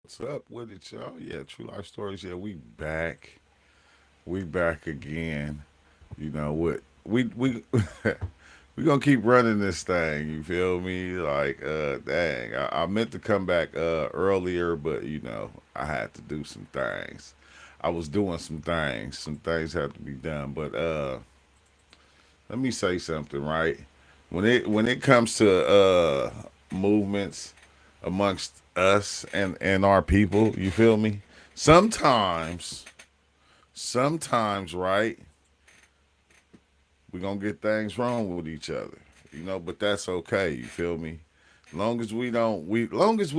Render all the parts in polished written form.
What's up with it, y'all? Yeah, True Life Stories. Yeah, we back. We back again. You know what? We we gonna keep running this thing. You feel me? Like, dang, I meant to come back earlier, but I had to do some things. I was doing some things. Some things had to be done. But let me say something, right? When it comes to movements amongst us and our people, you feel me? Sometimes, sometimes, right, we're gonna get things wrong with each other. But that's okay, you feel me? Long as we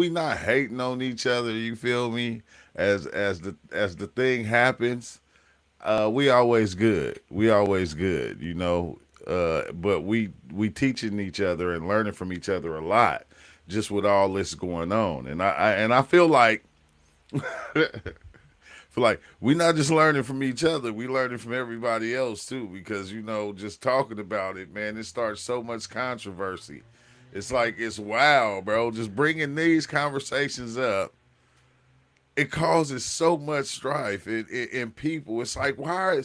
not hating on each other, you feel me? As the thing happens, we always good. We always good, but we teaching each other and learning from each other a lot, just with all this going on. And I feel like we not just learning from each other, we learning from everybody else too. Because just talking about it, man, it starts so much controversy. It's like it's wild, bro. Just bringing these conversations up, it causes so much strife in people. It's like why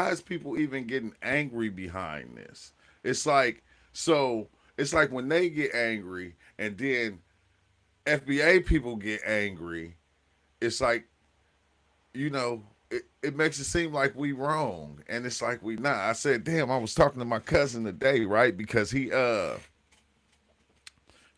is people even getting angry behind this? It's like so it's like when they get angry and then FBA people get angry, it's like, it makes it seem like we wrong. And it's like we not. I said, damn, I was talking to my cousin today, right? Because he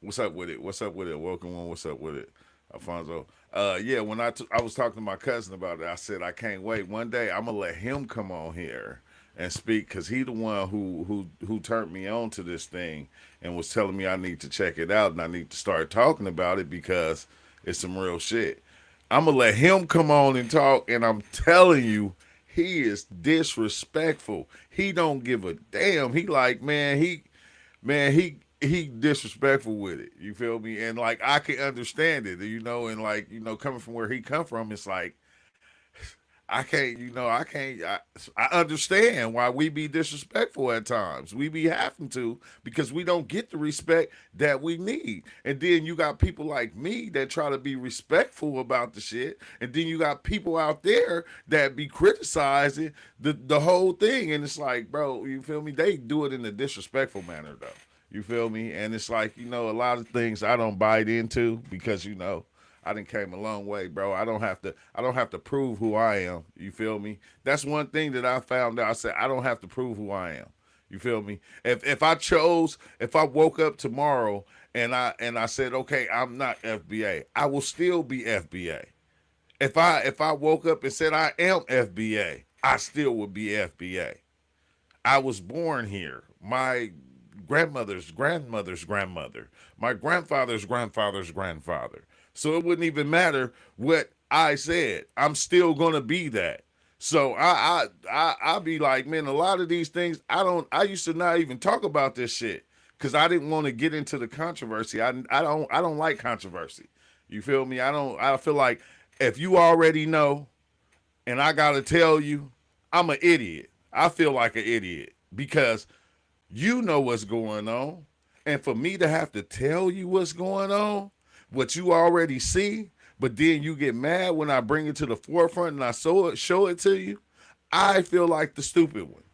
what's up with it? What's up with it? Welcome on, what's up with it? Alfonso. Yeah, when I was talking to my cousin about it, I said I can't wait. One day I'm gonna let him come on here and speak because he the one who turned me on to this thing and was telling me I need to check it out and I need to start talking about it because it's some real shit. I'm gonna let him come on and talk, and I'm telling you, he is disrespectful. He don't give a damn. He like, man, he disrespectful with it. You feel me? And like I can understand it, and like, coming from where he come from, it's like I understand why we be disrespectful at times. We be having to because we don't get the respect that we need. And then you got people like me that try to be respectful about the shit. And then you got people out there that be criticizing the whole thing. And it's like, bro, you feel me? They do it in a disrespectful manner though. You feel me? And it's like, a lot of things I don't bite into because, I done came a long way, bro. I don't have to prove who I am. You feel me? That's one thing that I found out. I said I don't have to prove who I am. You feel me? If I woke up tomorrow and I said, okay, I'm not FBA, I will still be FBA. If I woke up and said I am FBA, I still would be FBA. I was born here. My grandmother's grandmother's grandmother, my grandfather's grandfather's grandfather. So it wouldn't even matter what I said. I'm still gonna be that. So I be like, man, a lot of these things I used to not even talk about this shit because I didn't want to get into the controversy. I don't like controversy. You feel me? I feel like if you already know and I gotta tell you, I'm an idiot. I feel like an idiot because you know what's going on. And for me to have to tell you what's going on, what you already see, but then you get mad when I bring it to the forefront and I show it to you, I feel like the stupid one.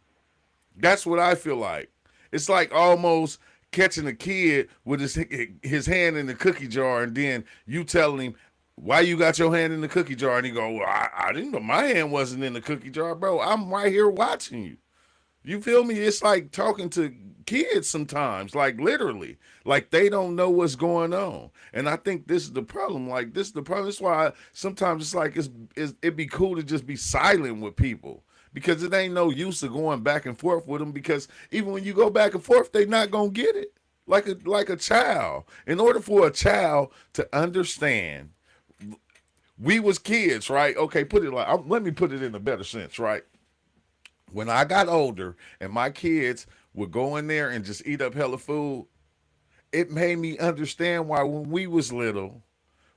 That's what I feel like. It's like almost catching a kid with his hand in the cookie jar and then you telling him, why you got your hand in the cookie jar? And he go, well, I didn't know my hand wasn't in the cookie jar, bro. I'm right here watching you. You feel me? It's like talking to kids sometimes, like literally, like they don't know what's going on. And I think this is the problem. Like this is the problem. That's why sometimes it's like it'd be cool to just be silent with people because it ain't no use of going back and forth with them because even when you go back and forth, they not gonna get it. Like a child. In order for a child to understand, we was kids, right? Okay, let me put it in a better sense, right? When I got older and my kids would go in there and just eat up hella food, it made me understand why when we was little,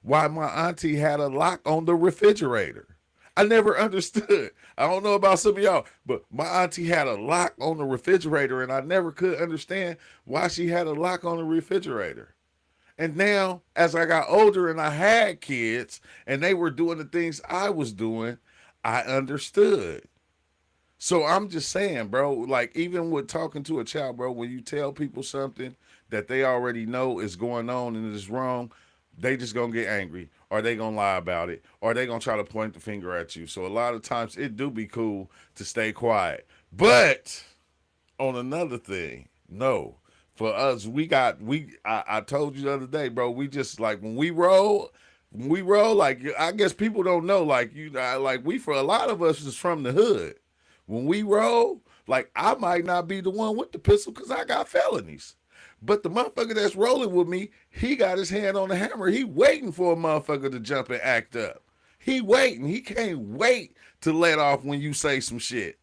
why my auntie had a lock on the refrigerator. I never understood. I don't know about some of y'all, but my auntie had a lock on the refrigerator and I never could understand why she had a lock on the refrigerator. And now, as I got older and I had kids and they were doing the things I was doing, I understood. So I'm just saying, bro, like even with talking to a child, bro, when you tell people something that they already know is going on and is wrong, they just gonna get angry or they gonna lie about it or they gonna try to point the finger at you. So a lot of times it do be cool to stay quiet. But on another thing, no. For us, I told you the other day, bro, we just like when we roll, like I guess people don't know, like like we for a lot of us is from the hood. When we roll, like I might not be the one with the pistol because I got felonies. But the motherfucker that's rolling with me, he got his hand on the hammer. He waiting for a motherfucker to jump and act up. He waiting. He can't wait to let off when you say some shit.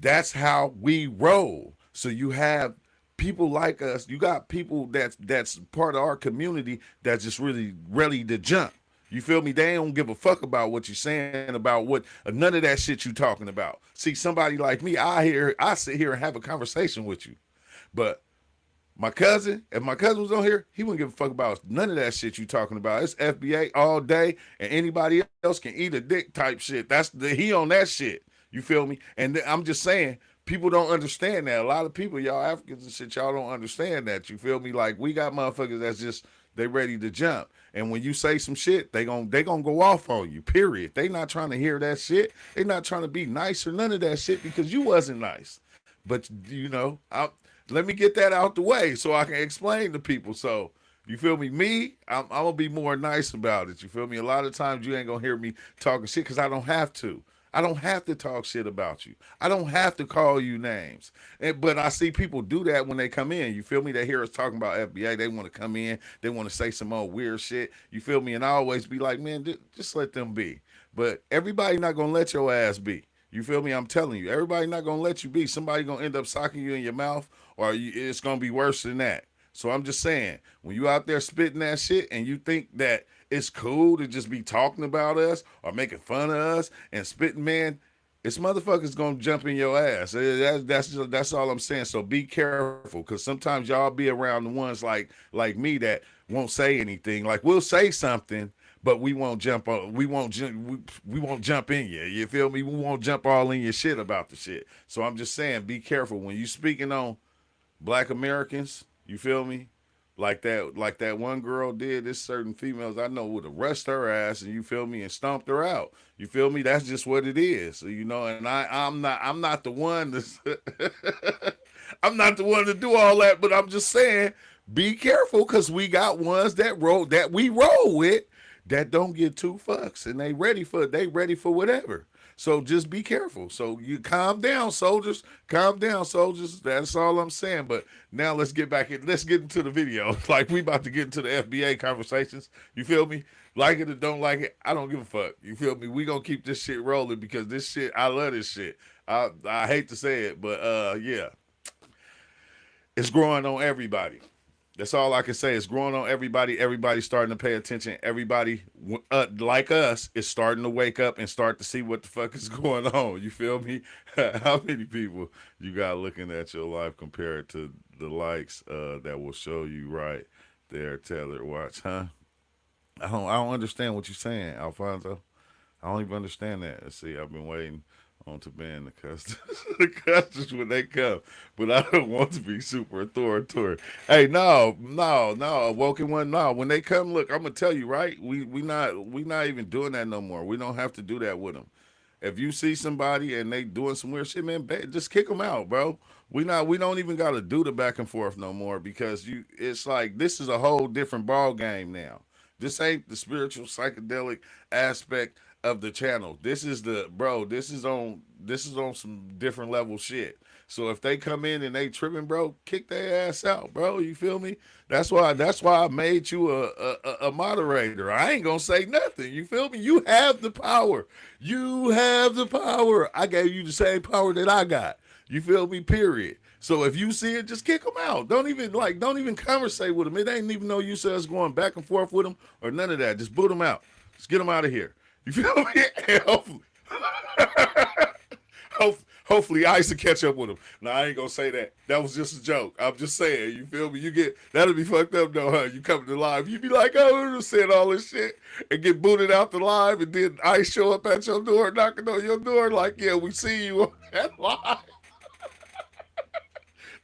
That's how we roll. So you have people like us. You got people that's part of our community that's just really ready to jump. You feel me? They don't give a fuck about what you're saying, about what none of that shit you talking about. See, somebody like me, I sit here and have a conversation with you. But my cousin, if my cousin was on here, he wouldn't give a fuck about none of that shit you talking about. It's FBA all day, and anybody else can eat a dick type shit. He on that shit. You feel me? And I'm just saying, people don't understand that. A lot of people, y'all Africans and shit, y'all don't understand that. You feel me? Like we got motherfuckers that's just they ready to jump. And when you say some shit, they gonna go off on you. Period. They not trying to hear that shit. They not trying to be nice or none of that shit because you wasn't nice. But you know, let me get that out the way so I can explain to people. So you feel me? I'm gonna be more nice about it. You feel me? A lot of times you ain't gonna hear me talking shit because I don't have to. I don't have to talk shit about you. I don't have to call you names. But I see people do that when they come in. You feel me? They hear us talking about FBA. They want to come in. They want to say some old weird shit. You feel me? And I always be like, man, just let them be. But everybody not going to let your ass be. You feel me? I'm telling you. Everybody not going to let you be. Somebody going to end up socking you in your mouth or it's going to be worse than that. So I'm just saying, when you out there spitting that shit and you think that it's cool to just be talking about us or making fun of us and spitting, man, it's motherfuckers gonna jump in your ass. That's all I'm saying. So be careful, because sometimes y'all be around the ones like me that won't say anything. Like we'll say something, but we won't jump on. We won't jump in you. You feel me? We won't jump all in your shit about the shit. So I'm just saying, be careful when you speaking on Black Americans. You feel me? Like that one girl did. There's certain females I know would have rushed her ass and you feel me and stomped her out. You feel me? That's just what it is. So, you know, and I'm not the one to I'm not the one to do all that, but I'm just saying, be careful, because we got ones that we roll with that don't get two fucks and they ready for whatever. So just be careful. So you calm down, soldiers. Calm down, soldiers. That's all I'm saying. But now let's get into the video. Like we about to get into the FBA conversations. You feel me? Like it or don't like it, I don't give a fuck. You feel me? We gonna keep this shit rolling because this shit, I love this shit. I hate to say it, but yeah. It's growing on everybody. That's all I can say. It's growing on everybody. Everybody's starting to pay attention. Everybody, like us, is starting to wake up and start to see what the fuck is going on. You feel me? How many people you got looking at your life compared to the likes that will show you right there? Taylor, watch, huh? I don't understand what you're saying, Alfonso. I don't even understand that. Let's see, I've been waiting on to ban the customs when they come, but I don't want to be super authoritative. Hey, no, Awoken One, no. When they come, look, I'm gonna tell you, right? We not even doing that no more. We don't have to do that with them. If you see somebody and they doing some weird shit, man, just kick them out, bro. We don't even gotta do the back and forth no more, because it's like this is a whole different ball game now. This ain't the spiritual psychedelic aspect of the channel. This is on some different level shit. So if they come in and they tripping, bro, kick their ass out, bro. You feel me? That's why I made you a moderator. I ain't gonna say nothing. You feel me? You have the power. You have the power. I gave you the same power that I got. You feel me? Period. So if you see it, just kick them out. Don't even conversate with them. It ain't even no use us going back and forth with them or none of that. Just boot them out. Just get them out of here. You feel me? Hopefully ICE will catch up with him. No, I ain't gonna say that. That was just a joke. I'm just saying, you feel me? You get that'll be fucked up though, huh? You come to live, you be like, oh, I'm saying all this shit and get booted out the live, and then ICE show up at your door, knocking on your door, like, yeah, we see you on that live.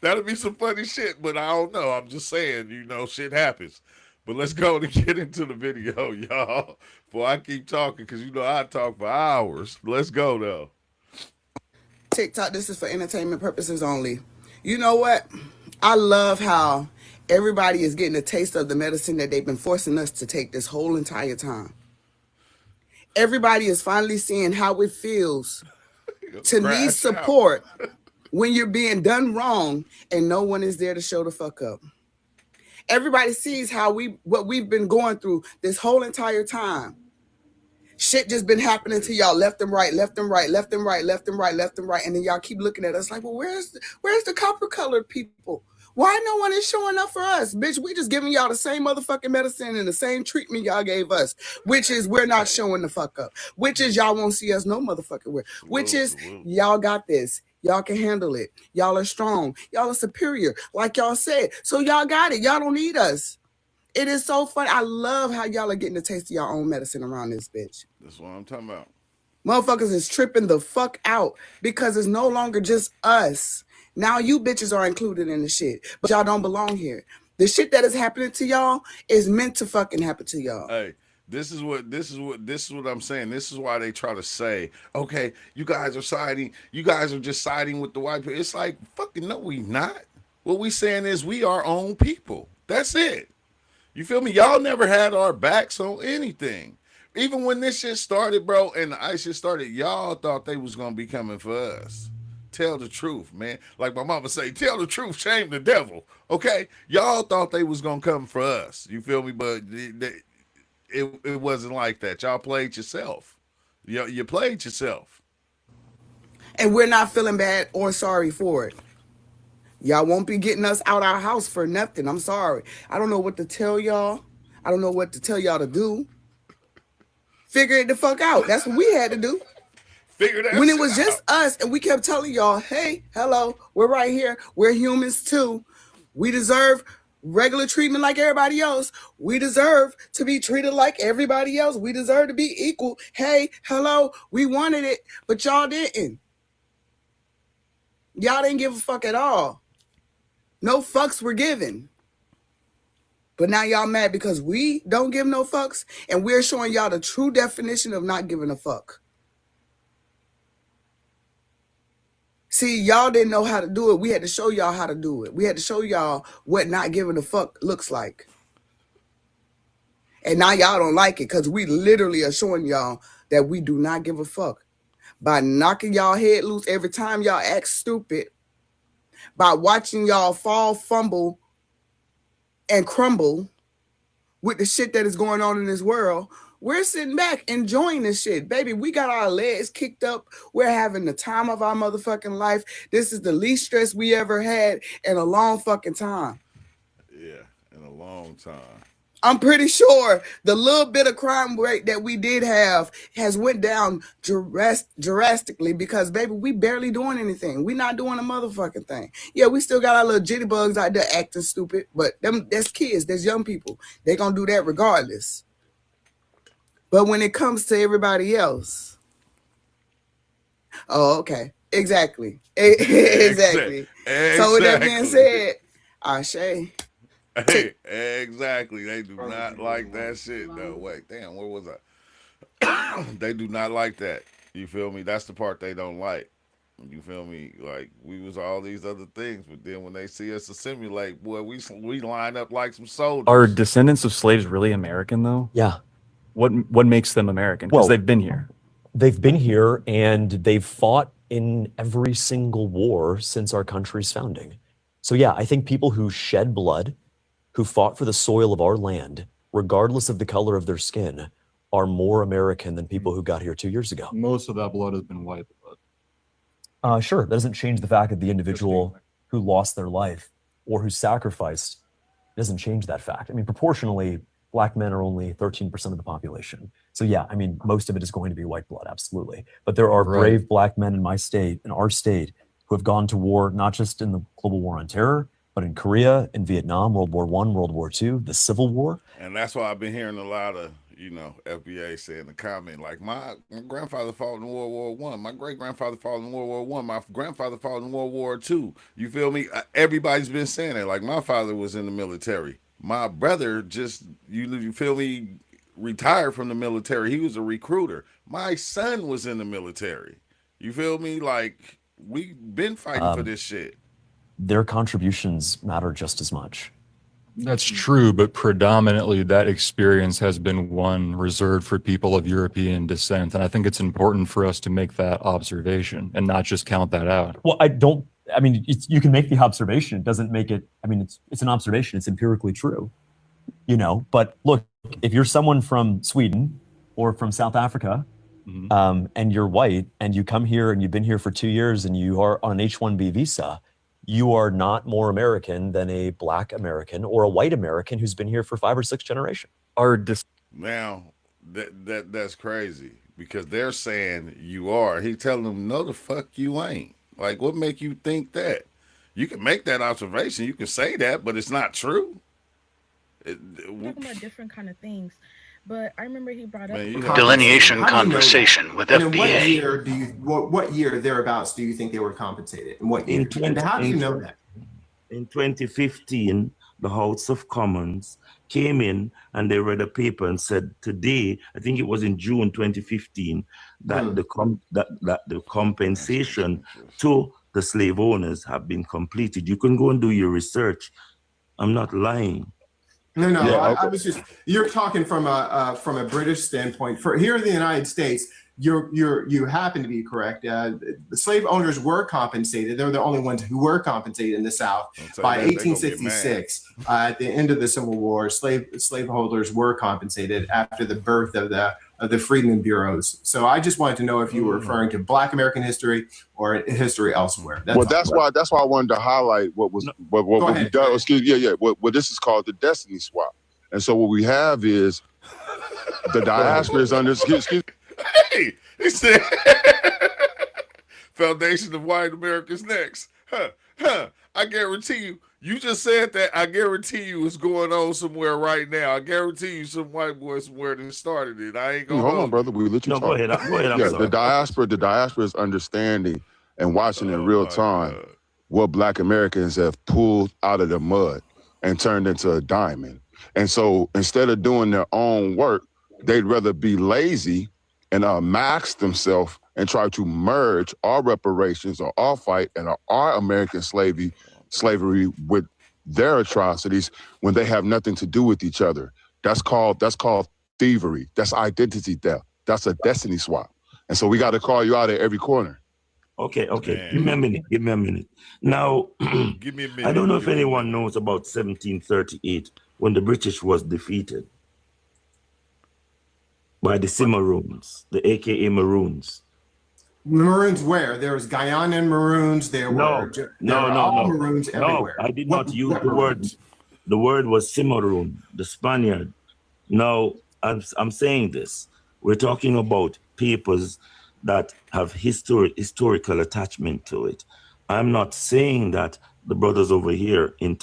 That'll be some funny shit, but I don't know. I'm just saying, shit happens. But let's go and get into the video, y'all. Before I keep talking, because I talk for hours. Let's go though. TikTok, this is for entertainment purposes only. You know what? I love how everybody is getting a taste of the medicine that they've been forcing us to take this whole entire time. Everybody is finally seeing how it feels to need support when you're being done wrong and no one is there to show the fuck up. Everybody sees what we've been going through this whole entire time. Shit just been happening to y'all left and right, left and right, left and right, left and right, left and right. And then y'all keep looking at us like, well, where's the copper colored people? Why no one is showing up for us? Bitch, we just giving y'all the same motherfucking medicine and the same treatment y'all gave us, which is we're not showing the fuck up, which is y'all won't see us no motherfucking where, which is y'all got this. Y'all can handle it. Y'all are strong. Y'all are superior, like y'all said. So y'all got it. Y'all don't need us. It is so fun. I love how y'all are getting a taste of your own medicine around this bitch. That's what I'm talking about. Motherfuckers is tripping the fuck out because it's no longer just us. Now you bitches are included in the shit, but y'all don't belong here. The shit that is happening to y'all is meant to fucking happen to y'all. Hey, this is what I'm saying. This is why they try to say, okay, you guys are just siding with the white people. It's like, fucking no, we not. What we saying is we our own people. That's it. You feel me? Y'all never had our backs on anything. Even when this shit started, bro, and the ICE shit started, y'all thought they was gonna be coming for us. Tell the truth, man. Like my mama say, tell the truth, shame the devil. Okay? Y'all thought they was gonna come for us. You feel me? But it wasn't like that. Y'all played yourself. You played yourself. And we're not feeling bad or sorry for it. Y'all won't be getting us out our house for nothing. I'm sorry. I don't know what to tell y'all. I don't know what to tell y'all to do. Figure it the fuck out. That's what we had to do. Figure that when it was just us and we kept telling y'all, hey, hello, we're right here. We're humans too. We deserve regular treatment like everybody else. We deserve to be treated like everybody else. We deserve to be equal. Hey, hello, we wanted it, but y'all didn't. Y'all didn't give a fuck at all. No fucks were given. But now y'all mad because we don't give no fucks and we're showing y'all the true definition of not giving a fuck. See, y'all didn't know how to do it. We had to show y'all how to do it. We had to show y'all what not giving a fuck looks like. And now y'all don't like it because we literally are showing y'all that we do not give a fuck. By knocking y'all head loose every time y'all act stupid, by watching y'all fall, fumble, and crumble with the shit that is going on in this world, we're sitting back enjoying this shit. Baby, we got our legs kicked up. We're having the time of our motherfucking life. This is the least stress we ever had in a long fucking time. Yeah, in a long time. I'm pretty sure the little bit of crime rate that we did have has went down drastically because, baby, we barely doing anything. We not doing a motherfucking thing. Yeah, we still got our little jitterbugs out there acting stupid, but that's kids, that's young people. They gonna do that regardless. But when it comes to everybody else, oh, okay, exactly. Exactly. So with that being said, Ashe. Hey, exactly. They do not like that shit. No, wait, damn, where was I? They do not like that. You feel me? That's the part they don't like. You feel me? Like, we was all these other things, but then when they see us assimilate, boy, we line up like some soldiers. Are descendants of slaves really American, though? Yeah. What makes them American? Because they've been here. They've been here, and they've fought in every single war since our country's founding. So yeah, I think people who shed blood, who fought for the soil of our land, regardless of the color of their skin, are more American than people who got here 2 years ago. Most of that blood has been white blood. Sure, that doesn't change the fact that the individual who lost their life or who sacrificed doesn't change that fact. I mean, proportionally, Black men are only 13% of the population. So yeah, I mean, most of it is going to be white blood, absolutely. But there are brave Black men in my state, in our state, who have gone to war, not just in the global war on terror, but in Korea, in Vietnam, World War I, World War II, the Civil War. And that's why I've been hearing a lot of, FBA saying the comment, like, my grandfather fought in World War One, my great grandfather fought in World War One, my grandfather fought in World War II. You feel me? Everybody's been saying that. Like, my father was in the military. My brother just, you feel me, retired from the military. He was a recruiter. My son was in the military. You feel me? Like, we've been fighting for this shit. Their contributions matter just as much. That's true, but predominantly that experience has been one reserved for people of European descent. And I think it's important for us to make that observation and not just count that out. Well, you can make the observation. It doesn't make it, it's an observation. It's empirically true, but look, if you're someone from Sweden or from South Africa, and you're white and you come here and you've been here for 2 years and you are on an H-1B visa, you are not more American than a Black American or a white American who's been here for 5 or 6 generations. Now, that's crazy because they're saying you are. He telling them, no, the fuck you ain't. Like, what make you think that? You can make that observation. You can say that, but it's not true. We're talking about different kind of things. But I remember he brought up delineation conversation with FBA. What year thereabouts do you think they were compensated? And what year? And how do you know that? In 2015, the House of Commons came in and they read a paper and said today, I think it was in June 2015, that the compensation to the slave owners have been completed. You can go and do your research. I'm not lying. No, I was just, you're talking from a British standpoint. For here in the United States, you happen to be correct. The slave owners were compensated. They were the only ones who were compensated in the South. By 1866, at the end of the Civil War, slaveholders were compensated after the birth of the freedmen bureaus. So I just wanted to know if you were referring to Black American history or history elsewhere. That's why I wanted to highlight what we've done. What this is called the destiny swap. And so what we have is the diaspora is under. Hey, he said, Foundation of White Americans next. I guarantee you. You just said that. I guarantee you it's going on somewhere right now. I guarantee you some white boy somewhere that started it. I ain't gonna hold on, brother. We let you talk. Go ahead. The diaspora is understanding and watching in real time what Black Americans have pulled out of the mud and turned into a diamond. And so instead of doing their own work, they'd rather be lazy and max themselves and try to merge our reparations or our fight and our American slavery with their atrocities when they have nothing to do with each other. That's called thievery. That's identity theft. That's a destiny swap. And so we got to call you out at every corner. Okay. Give me a minute. Now, give me a minute. I don't know if anyone knows about 1738 when the British was defeated by the Cimarrones, the AKA Maroons. Maroons where? There was Guyanan Maroons. There were Maroons everywhere. I did not use the word. The word was Cimarron, the Spaniard. Now, I'm saying this. We're talking about papers that have historical attachment to it. I'm not saying that the brothers over here in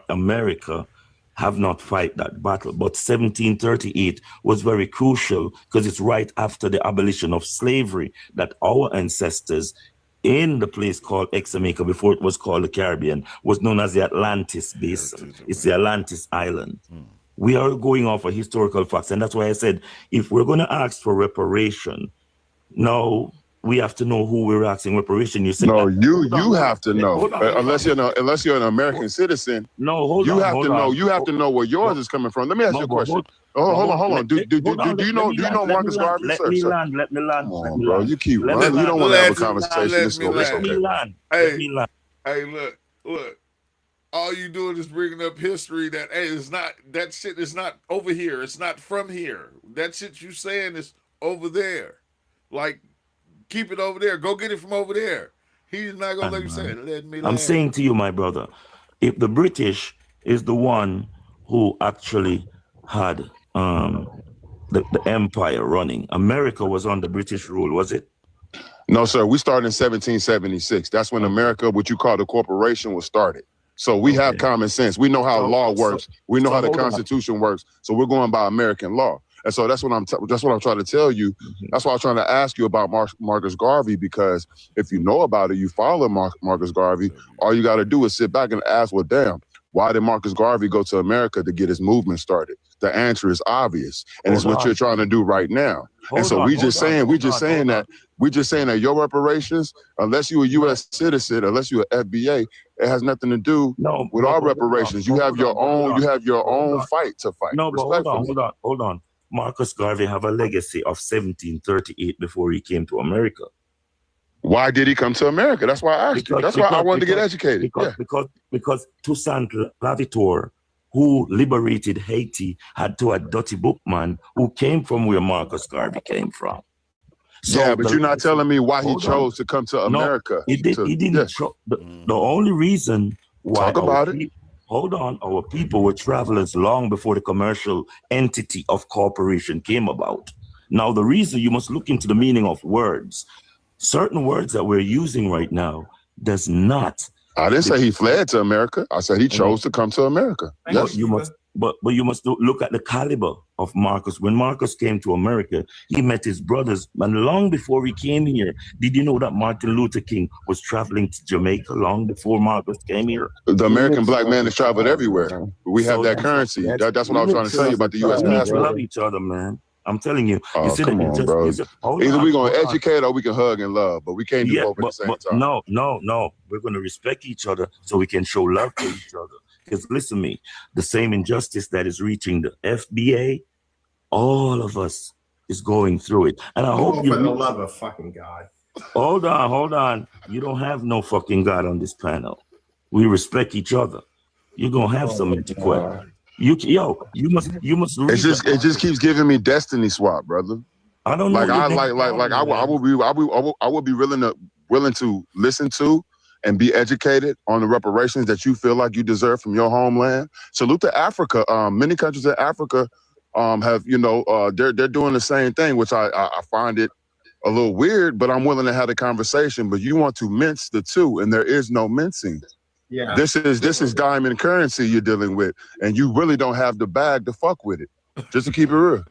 America have not fight that battle, but 1738 was very crucial because it's right after the abolition of slavery that our ancestors in the place called Jamaica, before it was called the Caribbean, was known as the Atlantis Basin. It's the Atlantis Island. We are going off of historical facts, and that's why I said, if we're going to ask for reparation, now we have to know who we're asking reparation. You said no, you have to know. Unless you're an American citizen. No, you have to know where yours is coming from. Let me ask you a question. Hold on. Do you know Marcus Garvey? Let me land. Come on, bro. You keep running. You don't want to have a conversation. Let me land. Hey, look. All you doing is bringing up history that it's not, that shit is not over here. It's not from here. That shit you saying is over there. Like, keep it over there. Go get it from over there. He's not gonna let you say it. Let me. I'm saying to you, my brother, if the British is the one who actually had the empire running. America was under British rule, was it? No, sir. We started in 1776. That's when America, what you call the corporation, was started. So we have common sense. We know how law works. We know how the Constitution works. So we're going by American law. And so that's what I'm trying to tell you. That's why I'm trying to ask you about Marcus Garvey, because if you know about it, you follow Marcus Garvey, all you got to do is sit back and ask, well, damn, why did Marcus Garvey go to America to get his movement started? The answer is obvious, and it's what you're trying to do right now. And so we're just saying that your reparations, unless you're a U.S. citizen, unless you're an FBA, it has nothing to do with our reparations. You have your own fight to fight. No, but hold on. Marcus Garvey have a legacy of 1738 before he came to America. Why did he come to America? That's why I asked you. That's why I wanted to get educated. Because Toussaint Louverture, who liberated Haiti, had to a dirty bookman who came from where Marcus Garvey came from. So yeah, but you're not telling me why he chose to come to America. He didn't. The only reason why our people were travelers long before the commercial entity of corporation came about. Now, the reason, you must look into the meaning of words. Certain words that we're using right now does not. I didn't say he fled to America. I said he chose to come to America. Yes. But you must look at the caliber of Marcus. When Marcus came to America, he met his brothers. And long before he came here, did you know that Martin Luther King was traveling to Jamaica long before Marcus came here? The American black man has traveled everywhere. We have that currency. That's what I was trying to tell you about the U.S. passport. We love each other, man. I'm telling you. Oh, come on, bro. Either we're going to educate or we can hug and love, but we can't do both at the same time. No. We're going to respect each other so we can show love to each other. Because listen to me, the same injustice that is reaching the FBA, all of us is going through it. And I hope you... For the love of fucking God. Hold on. You don't have no fucking God on this panel. We respect each other. You're going to have some interquest. You must read it just keeps giving me destiny swap, brother. I don't know. I would be willing to listen to and be educated on the reparations that you feel like you deserve from your homeland. Salute to Africa. Many countries in Africa have, they're doing the same thing, which I find it a little weird, but I'm willing to have the conversation. But you want to mince the two, and there is no mincing. Yeah. This is diamond currency you're dealing with, and you really don't have the bag to fuck with it. Just to keep it real.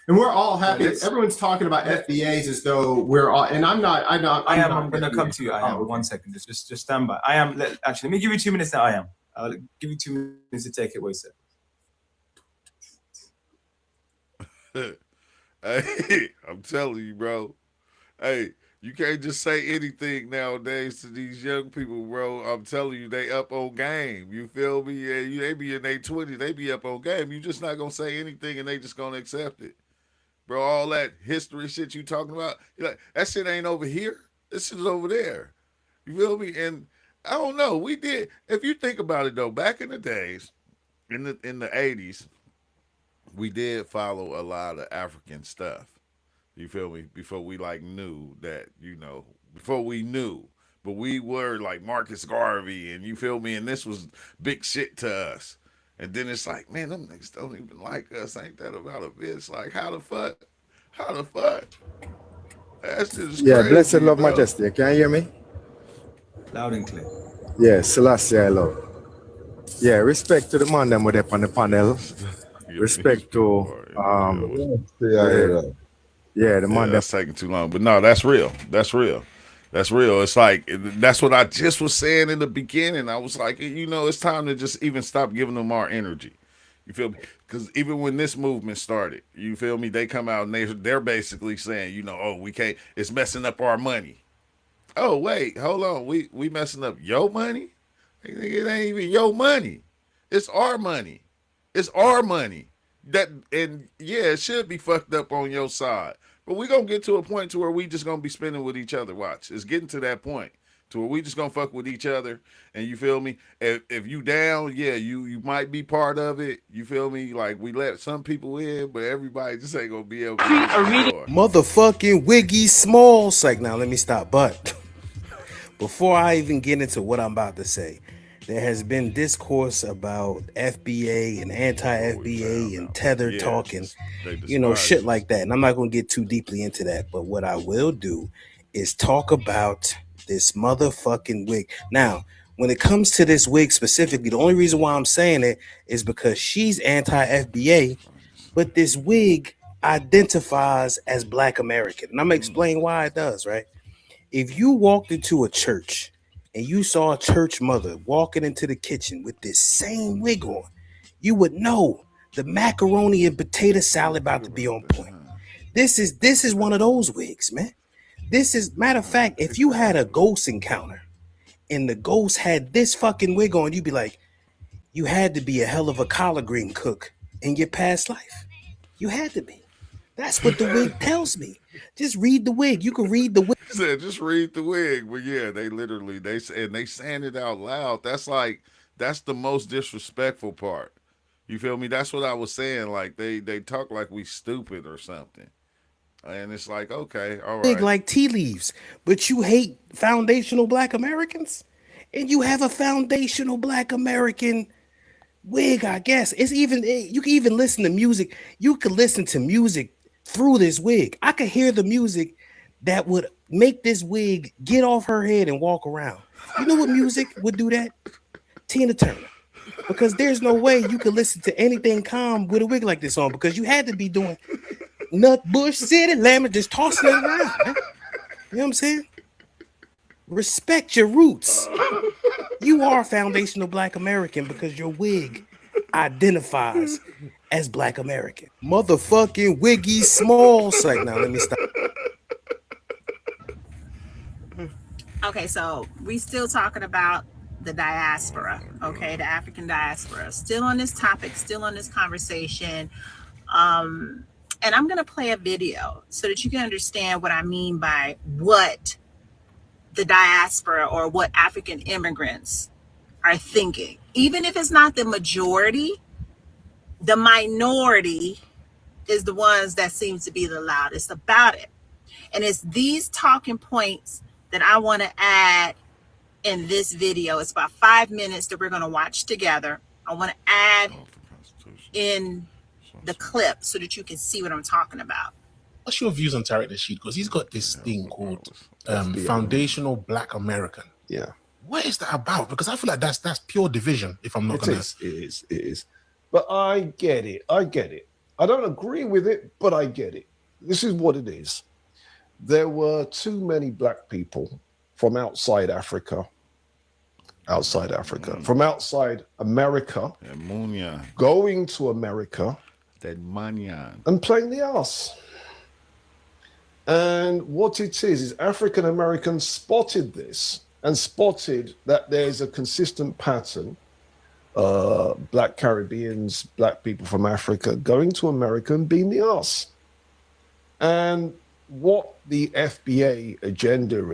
And we're all happy. Everyone's talking about FBAs as though we're all. And I'm not. I'm going to come to you. I am. 1 second. Just stand by. I am. Actually, let me give you 2 minutes now. I am. I'll give you 2 minutes to take it away, sir. Hey, I'm telling you, bro. Hey, you can't just say anything nowadays to these young people, bro. I'm telling you, they up on game. You feel me? Yeah, they be in their 20s. They be up on game. You just not gonna say anything, and they just gonna accept it. Bro, all that history shit you talking about, you're like, that shit ain't over here. This shit is over there. You feel me? And I don't know. We did. If you think about it though, back in the days, in the 80s, we did follow a lot of African stuff. You feel me? Before we knew that, before we knew. But we were like Marcus Garvey, and you feel me? And this was big shit to us. And then it's like, man, them niggas don't even like us. Ain't that about a bitch? Like, how the fuck? That's just crazy, blessed love, majesty. Can you hear me? Loud and clear. Yeah, Selassie, I love. Yeah, respect to the man them with up on the panel. Respect to the man that's taking too long. But no, that's real. It's like, that's what I just was saying in the beginning. I was like, it's time to just even stop giving them our energy. You feel me? Because even when this movement started, you feel me? They come out and they're basically saying, we can't, it's messing up our money. Oh, wait, hold on. We messing up your money? It ain't even your money. It's our money. It's our money. It should be fucked up on your side. But we're going to get to a point to where we just going to be spending with each other. Watch. It's getting to that point to where we just going to fuck with each other. And you feel me? If you down, you might be part of it. You feel me? Like, we let some people in, but everybody just ain't going to be able to get motherfucking Wiggy Smalls. Like, now let me stop. But before I even get into what I'm about to say, there has been discourse about FBA and anti-FBA and tether talk and shit like that. And I'm not going to get too deeply into that. But what I will do is talk about this motherfucking wig. Now, when it comes to this wig specifically, the only reason why I'm saying it is because she's anti-FBA, but this wig identifies as Black American. And I'm going to explain why it does, right? If you walked into a church and you saw a church mother walking into the kitchen with this same wig on, you would know the macaroni and potato salad about to be on point. This is one of those wigs, man. This is, matter of fact, if you had a ghost encounter and the ghost had this fucking wig on, you'd be like, you had to be a hell of a collard green cook in your past life. You had to be. That's what the wig tells me. Just read the wig. You can read the wig. He said, just read the wig. But yeah, they saying it out loud. That's the most disrespectful part. You feel me? That's what I was saying. Like they talk like we stupid or something. And it's like, okay, all right. Big like tea leaves, but you hate foundational Black Americans, and you have a foundational Black American wig. I guess it's even, you can even listen to music. You could listen to music through this wig. I could hear the music that would make this wig get off her head and walk around. You know what music would do that? Tina Turner. Because there's no way you could listen to anything calm with a wig like this on, because you had to be doing Nutbush City Lemon, just tossing it around, man. You know what I'm saying? Respect your roots. You are foundational Black American because your wig identifies as Black American. Motherfucking Wiggy Smalls. Like, now let me stop. Okay, so we still talking about the diaspora, okay, the African diaspora. Still on this topic, still on this conversation. And I'm gonna play a video so that you can understand what I mean by what the diaspora or what African immigrants are thinking. Even if it's not the majority, the minority is the ones that seems to be the loudest about it. And it's these talking points that I want to add in this video. It's about 5 minutes that we're going to watch together. I want to add in the clip so that you can see what I'm talking about. What's your views on Tariq Nasheed? Because he's got this thing called Foundational Black American. Yeah. What is that about? Because I feel like that's pure division, if I'm not going to. It is. But I get it. I don't agree with it, but I get it. This is what it is. There were too many Black people from outside Africa, from outside America, going to America and playing the ass. And what it is African Americans spotted this and spotted that there's a consistent pattern. Black Caribbeans, Black people from Africa going to America and being the ass. And what the FBA agenda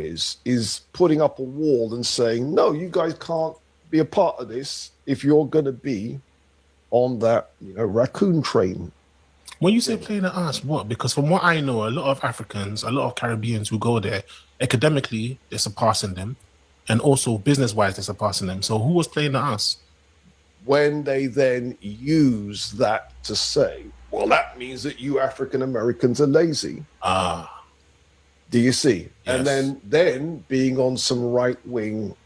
is putting up a wall and saying, no, you guys can't be a part of this if you're going to be on that, raccoon train. When you say playing the ass, what? Because from what I know, a lot of Africans, a lot of Caribbeans who go there, academically, they're surpassing them. And also business-wise, they're surpassing them. So who was playing the ass? When they then use that to say, well, that means that you African Americans are lazy. Do you see? Yes. And then being on some right-wing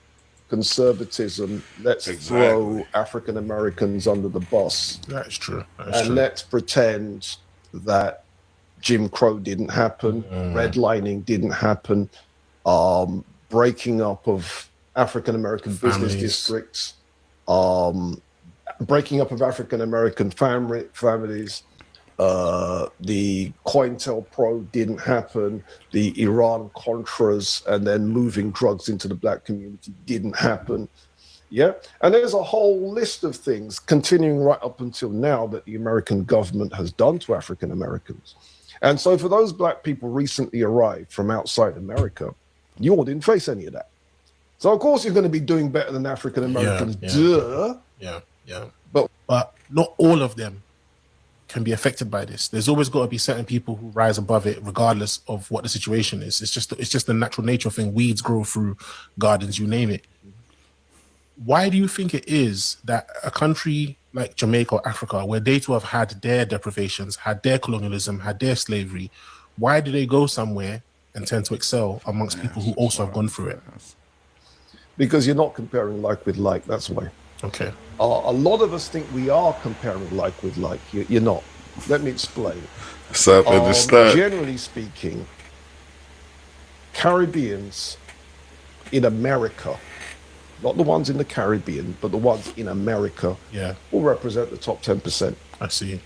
conservatism, let's throw African Americans under the bus. That's true. Let's pretend that Jim Crow didn't happen, redlining didn't happen, breaking up of African American business districts, breaking up of African American families. The COINTELPRO didn't happen. The Iran Contras and then moving drugs into the Black community didn't happen. Yeah. And there's a whole list of things continuing right up until now that the American government has done to African Americans. And so for those Black people recently arrived from outside America, you all didn't face any of that. So of course you're going to be doing better than African Americans. Yeah. But not all of them can be affected by this. There's always got to be certain people who rise above it, regardless of what the situation is. It's just the natural nature thing. Weeds grow through gardens, you name it. why do you think it is that a country like Jamaica or Africa, where they too have had their deprivations, had their colonialism, had their slavery, why do they go somewhere and tend to excel amongst people who also have gone through it? Because you're not comparing like with like, that's why. Okay. A lot of us think we are comparing like with like. You're not. Let me explain. Generally speaking, Caribbeans in America, not the ones in the Caribbean, but the ones in America, will represent the top 10%. I see.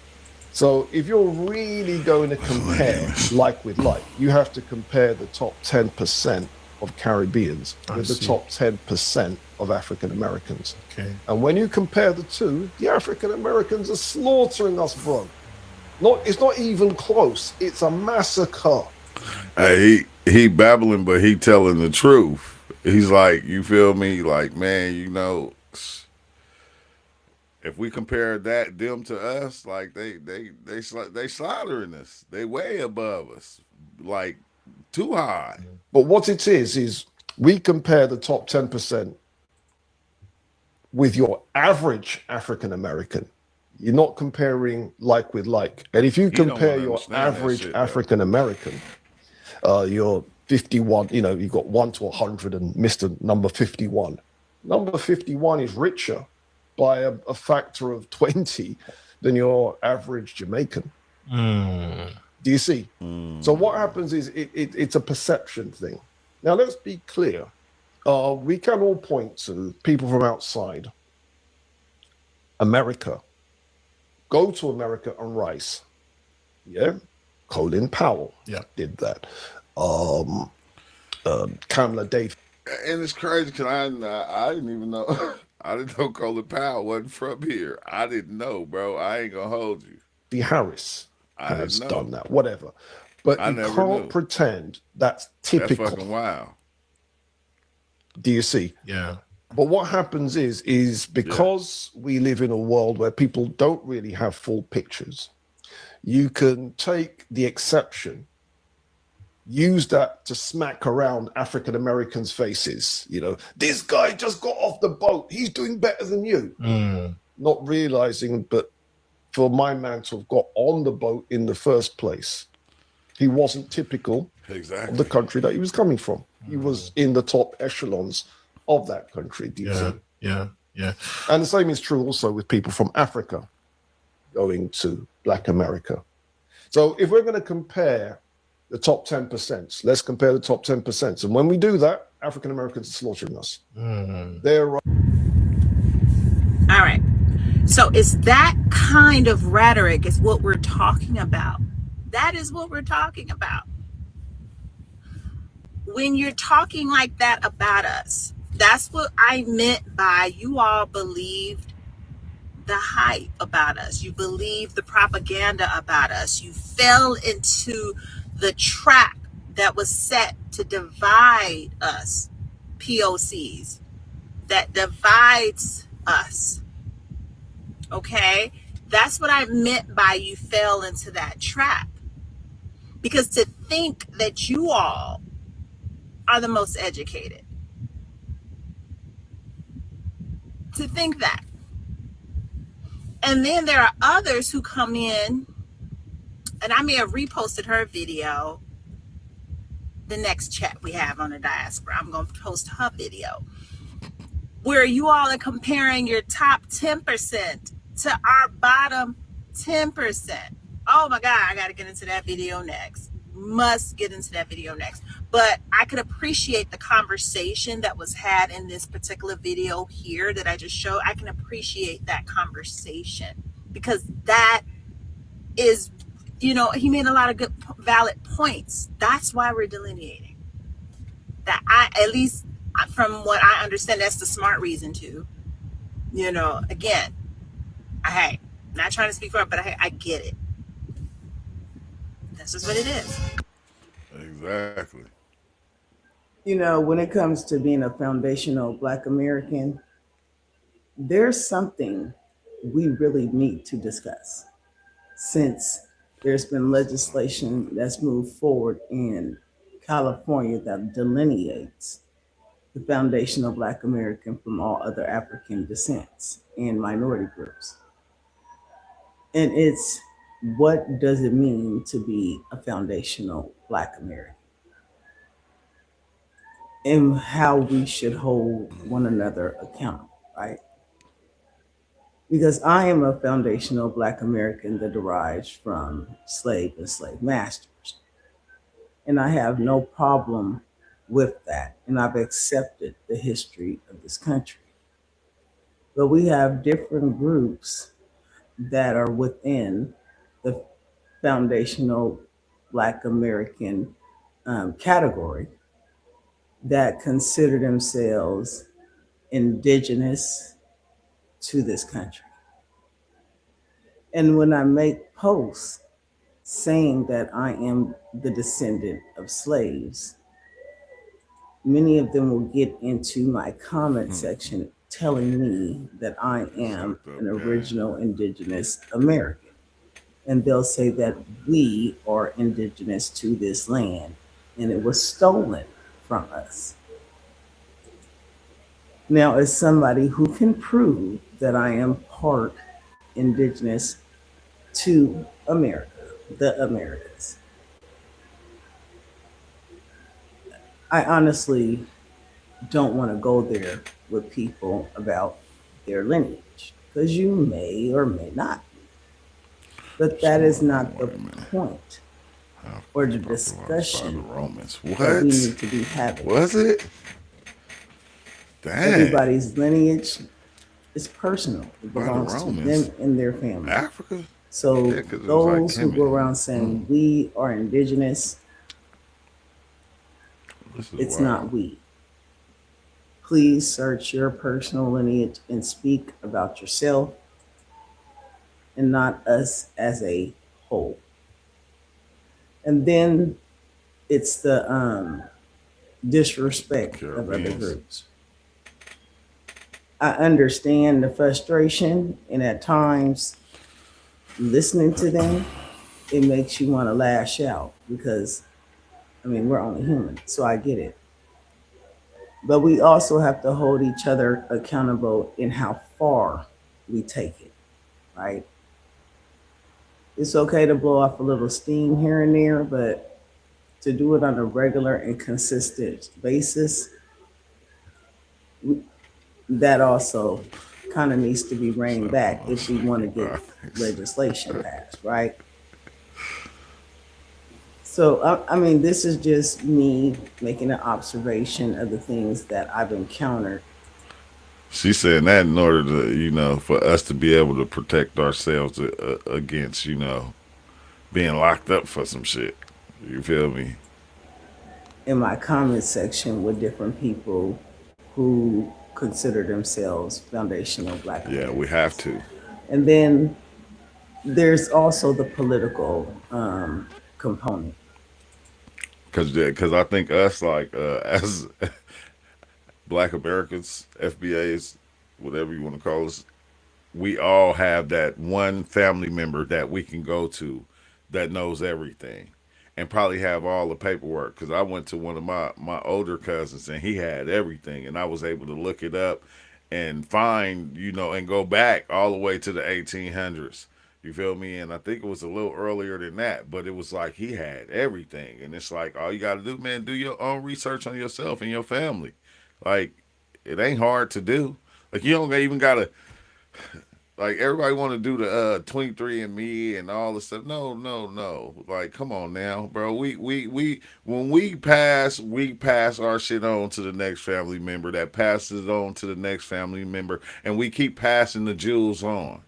So if you're really going to compare like with like, you have to compare the top 10% of Caribbeans with the top 10% of African Americans. Okay. And when you compare the two, the African Americans are slaughtering us, bro. It's not even close. It's a massacre. Hey, he babbling, but he telling the truth. He's like, you feel me? Like, man, you know, if we compare them to us, like they slaughtering us. They way above us, like too high. But what it is we compare the top 10% with your average African American. You're not comparing like with like. And if you compare your average African American, you're 51, you know, you've got 1 to 100 and Mr. number 51. Number 51 is richer by a factor of 20 than your average Jamaican. Do you see? So what happens is it's a perception thing. Now, let's be clear. We can all point to people from outside America. Go to America and rise. Yeah? Colin Powell did that. Kamala Davis. And it's crazy because I didn't even know. I didn't know Colin Powell wasn't from here. I didn't know, bro. I ain't gonna hold you. B. Harris has done that, whatever. But you can't pretend that's typical. That's fucking wild. Do you see? Yeah. But what happens is because we live in a world where people don't really have full pictures, you can take the exception, use that to smack around African Americans' faces. You know, this guy just got off the boat. He's doing better than you. Not realizing, but for my man to have got on the boat in the first place, he wasn't typical of the country that he was coming from. He was in the top echelons of that country. Do you see? Yeah. And the same is true also with people from Africa going to Black America. So if we're going to compare the top 10%, let's compare the top 10%. And when we do that, African Americans are slaughtering us. They're right. All right. So it's that kind of rhetoric is what we're talking about. That is what we're talking about. When you're talking like that about us, that's what I meant by you all believed the hype about us. You believed the propaganda about us. You fell into the trap that was set to divide us, POCs, that divides us. Okay? That's what I meant by you fell into that trap. Because to think that you all are the most educated, to think that. And then there are others who come in, and I may have reposted her video, the next chat we have on the diaspora. I'm going to post her video, where you all are comparing your top 10% to our bottom 10%. Oh my God, I got to get into that video next. Must get into that video next. But I could appreciate the conversation that was had in this particular video here that I just showed. I can appreciate that conversation because that is, you know, he made a lot of good, valid points. That's why we're delineating. That at least from what I understand, that's the smart reason to, you know, again, hey, not trying to speak for it, but I get it. This is what it is. Exactly. You know, when it comes to being a foundational Black American, there's something we really need to discuss since there's been legislation that's moved forward in California that delineates the foundational Black American from all other African descents and minority groups. And it's what does it mean to be a foundational Black American? And how we should hold one another accountable, right? Because I am a foundational Black American that derives from slave and slave masters. And I have no problem with that. And I've accepted the history of this country. But we have different groups that are within the foundational Black American category that consider themselves indigenous to this country. And when I make posts saying that I am the descendant of slaves, many of them will get into my comment section telling me that I am an original indigenous American. And they'll say that we are indigenous to this land and it was stolen from us. Now, as somebody who can prove that I am part indigenous to America, the Americas, I honestly don't want to go there with people about their lineage, because you may or may not be. But that is not the point or the discussion that we need to be having. Was it? Dang. Everybody's lineage is personal. It belongs to them and their family. Africa? So those who go around saying we are indigenous, it's not we. Please search your personal lineage and speak about yourself and not us as a whole. And then it's the disrespect of other groups. I understand the frustration, and at times listening to them, it makes you want to lash out because, I mean, we're only human, so I get it. But we also have to hold each other accountable in how far we take it, right? It's okay to blow off a little steam here and there, but to do it on a regular and consistent basis, that also kind of needs to be reined back if we want to get legislation passed, right? So, I mean, this is just me making an observation of the things that I've encountered. She's saying that in order to, you know, for us to be able to protect ourselves against, you know, being locked up for some shit. You feel me? In my comment section with different people who consider themselves foundational Black Americans. Yeah, we have to. And then there's also the political component. Because I think us, like, as Black Americans, FBAs, whatever you want to call us, we all have that one family member that we can go to that knows everything and probably have all the paperwork. Because I went to one of my older cousins and he had everything, and I was able to look it up and find, you know, and go back all the way to the 1800s. You feel me? And I think it was a little earlier than that, but it was like he had everything. And it's like, all you got to do, man, do your own research on yourself and your family. Like, it ain't hard to do. Like, you don't even got to, like, everybody want to do the 23andMe and all this stuff. No. Like, come on now, bro. When we pass our shit on to the next family member that passes it on to the next family member, and we keep passing the jewels on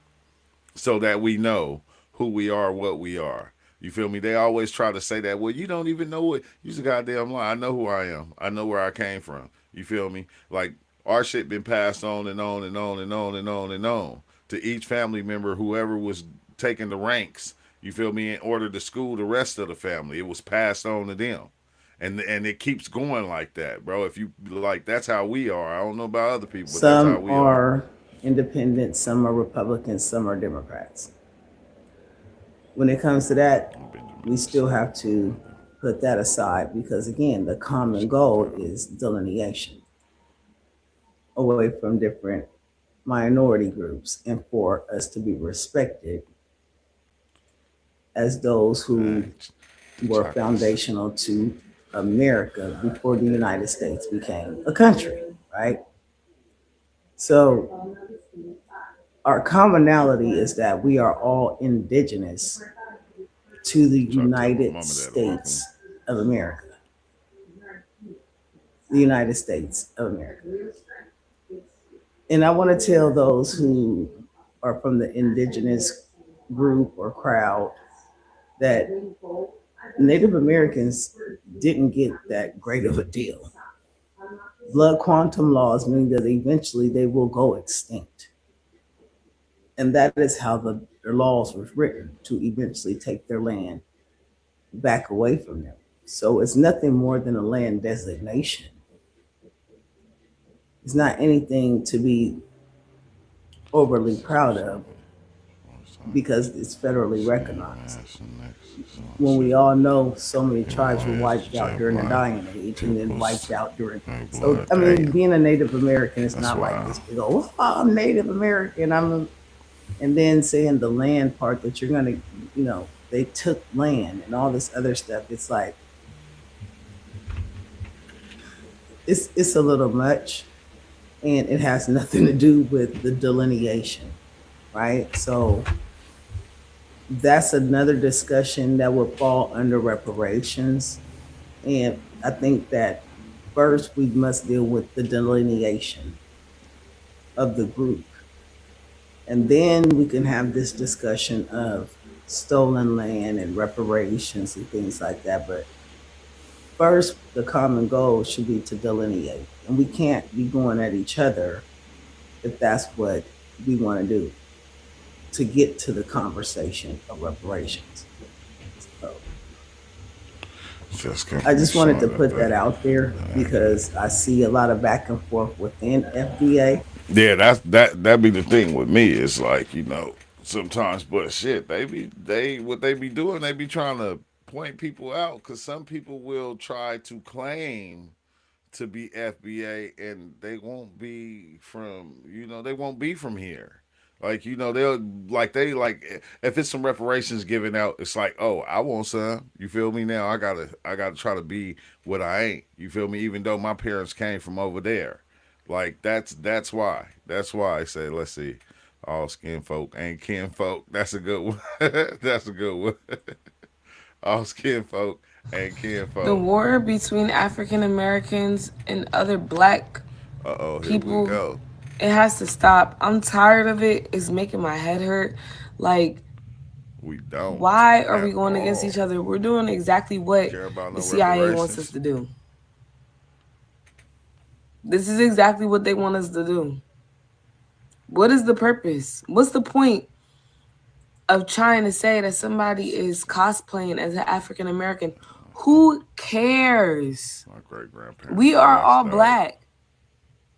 so that we know who we are, what we are. You feel me? They always try to say that, well, you don't even know what, you's a goddamn lie. I know who I am. I know where I came from. You feel me? Like, our shit been passed on and on and on and on and on and on to each family member, whoever was taking the ranks, you feel me, in order to school the rest of the family. It was passed on to them. And it keeps going like that, bro. If you, like, that's how we are. I don't know about other people, but that's how we are. Independent, some are Republicans, some are Democrats. When it comes to that, we still have to put that aside because, again, the common goal is delineation. away from different minority groups and for us to be respected as those who were foundational to America before the United States became a country, right? So our commonality is that we are all indigenous to the United States of America. The United States of America. And I want to tell those who are from the indigenous group or crowd that Native Americans didn't get that great of a deal. Blood quantum laws mean that eventually they will go extinct. And that is how their laws were written, to eventually take their land back away from them. So it's nothing more than a land designation. It's not anything to be overly proud of because it's federally recognized. When we all know so many tribes were wiped out during the dying age and then wiped out during. So, I mean, being a Native American is not like this. We go, oh, I'm Native American. And then saying the land part that you're going to, they took land and all this other stuff. It's like, it's a little much. And it has nothing to do with the delineation, right? So that's another discussion that would fall under reparations. And I think that first we must deal with the delineation of the group. And then we can have this discussion of stolen land and reparations and things like that. But first, the common goal should be to delineate. And we can't be going at each other if that's what we want to do to get to the conversation of reparations. So, I just wanted to put that out there because I see a lot of back and forth within FBA. Yeah, that be the thing with me. It's like, sometimes, but shit, what they be doing, they be trying to point people out because some people will try to claim to be FBA and they won't be from, they won't be from here. Like, they'll if it's some reparations given out, it's like, oh, I want some. You feel me? Now I gotta try to be what I ain't. You feel me? Even though my parents came from over there. Like that's why I say, let's see, all skin folk ain't kin folk. That's a good one. That's a good one. All skin folk ain't kin folk. The war between African Americans and other black people, here we go. It has to stop. I'm tired of it. It's making my head hurt. Like, we don't. Why are we going against each other? We're doing exactly what the CIA wants us to do. This is exactly what they want us to do. What is the purpose? What's the point of trying to say that somebody is cosplaying as an African American? Who cares? My great-grandparents. We are all black.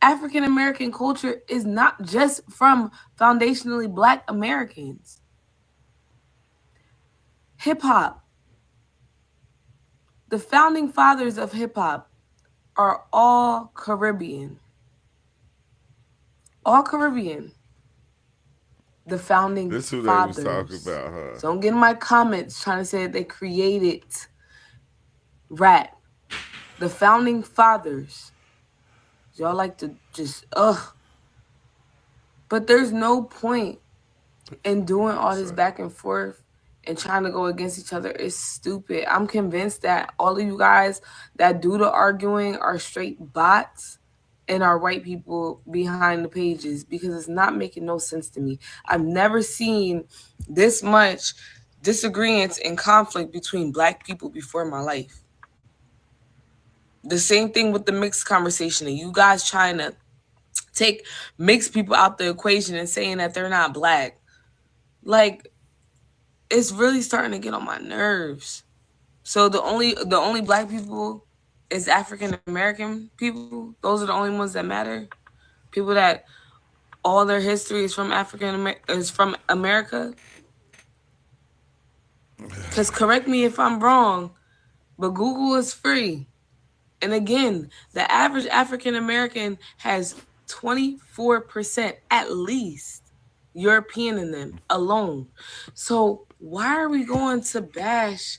African American culture is not just from foundationally black Americans. Hip hop. The founding fathers of hip hop are all Caribbean. All Caribbean. The founding this is who fathers. They was talking about, huh? So don't get in my comments trying to say that they created rap. The founding fathers. Y'all like to just, But there's no point in doing all this back and forth and trying to go against each other. It's stupid. I'm convinced that all of you guys that do the arguing are straight bots and are white people behind the pages because it's not making no sense to me. I've never seen this much disagreements and conflict between black people before in my life. The same thing with the mixed conversation and you guys trying to take mixed people out the equation and saying that they're not black. Like, it's really starting to get on my nerves. So the only black people is African American people. Those are the only ones that matter. People that all their history is from from America. Because correct me if I'm wrong, but Google is free. And again, the average African American has 24% at least European in them alone. So why are we going to bash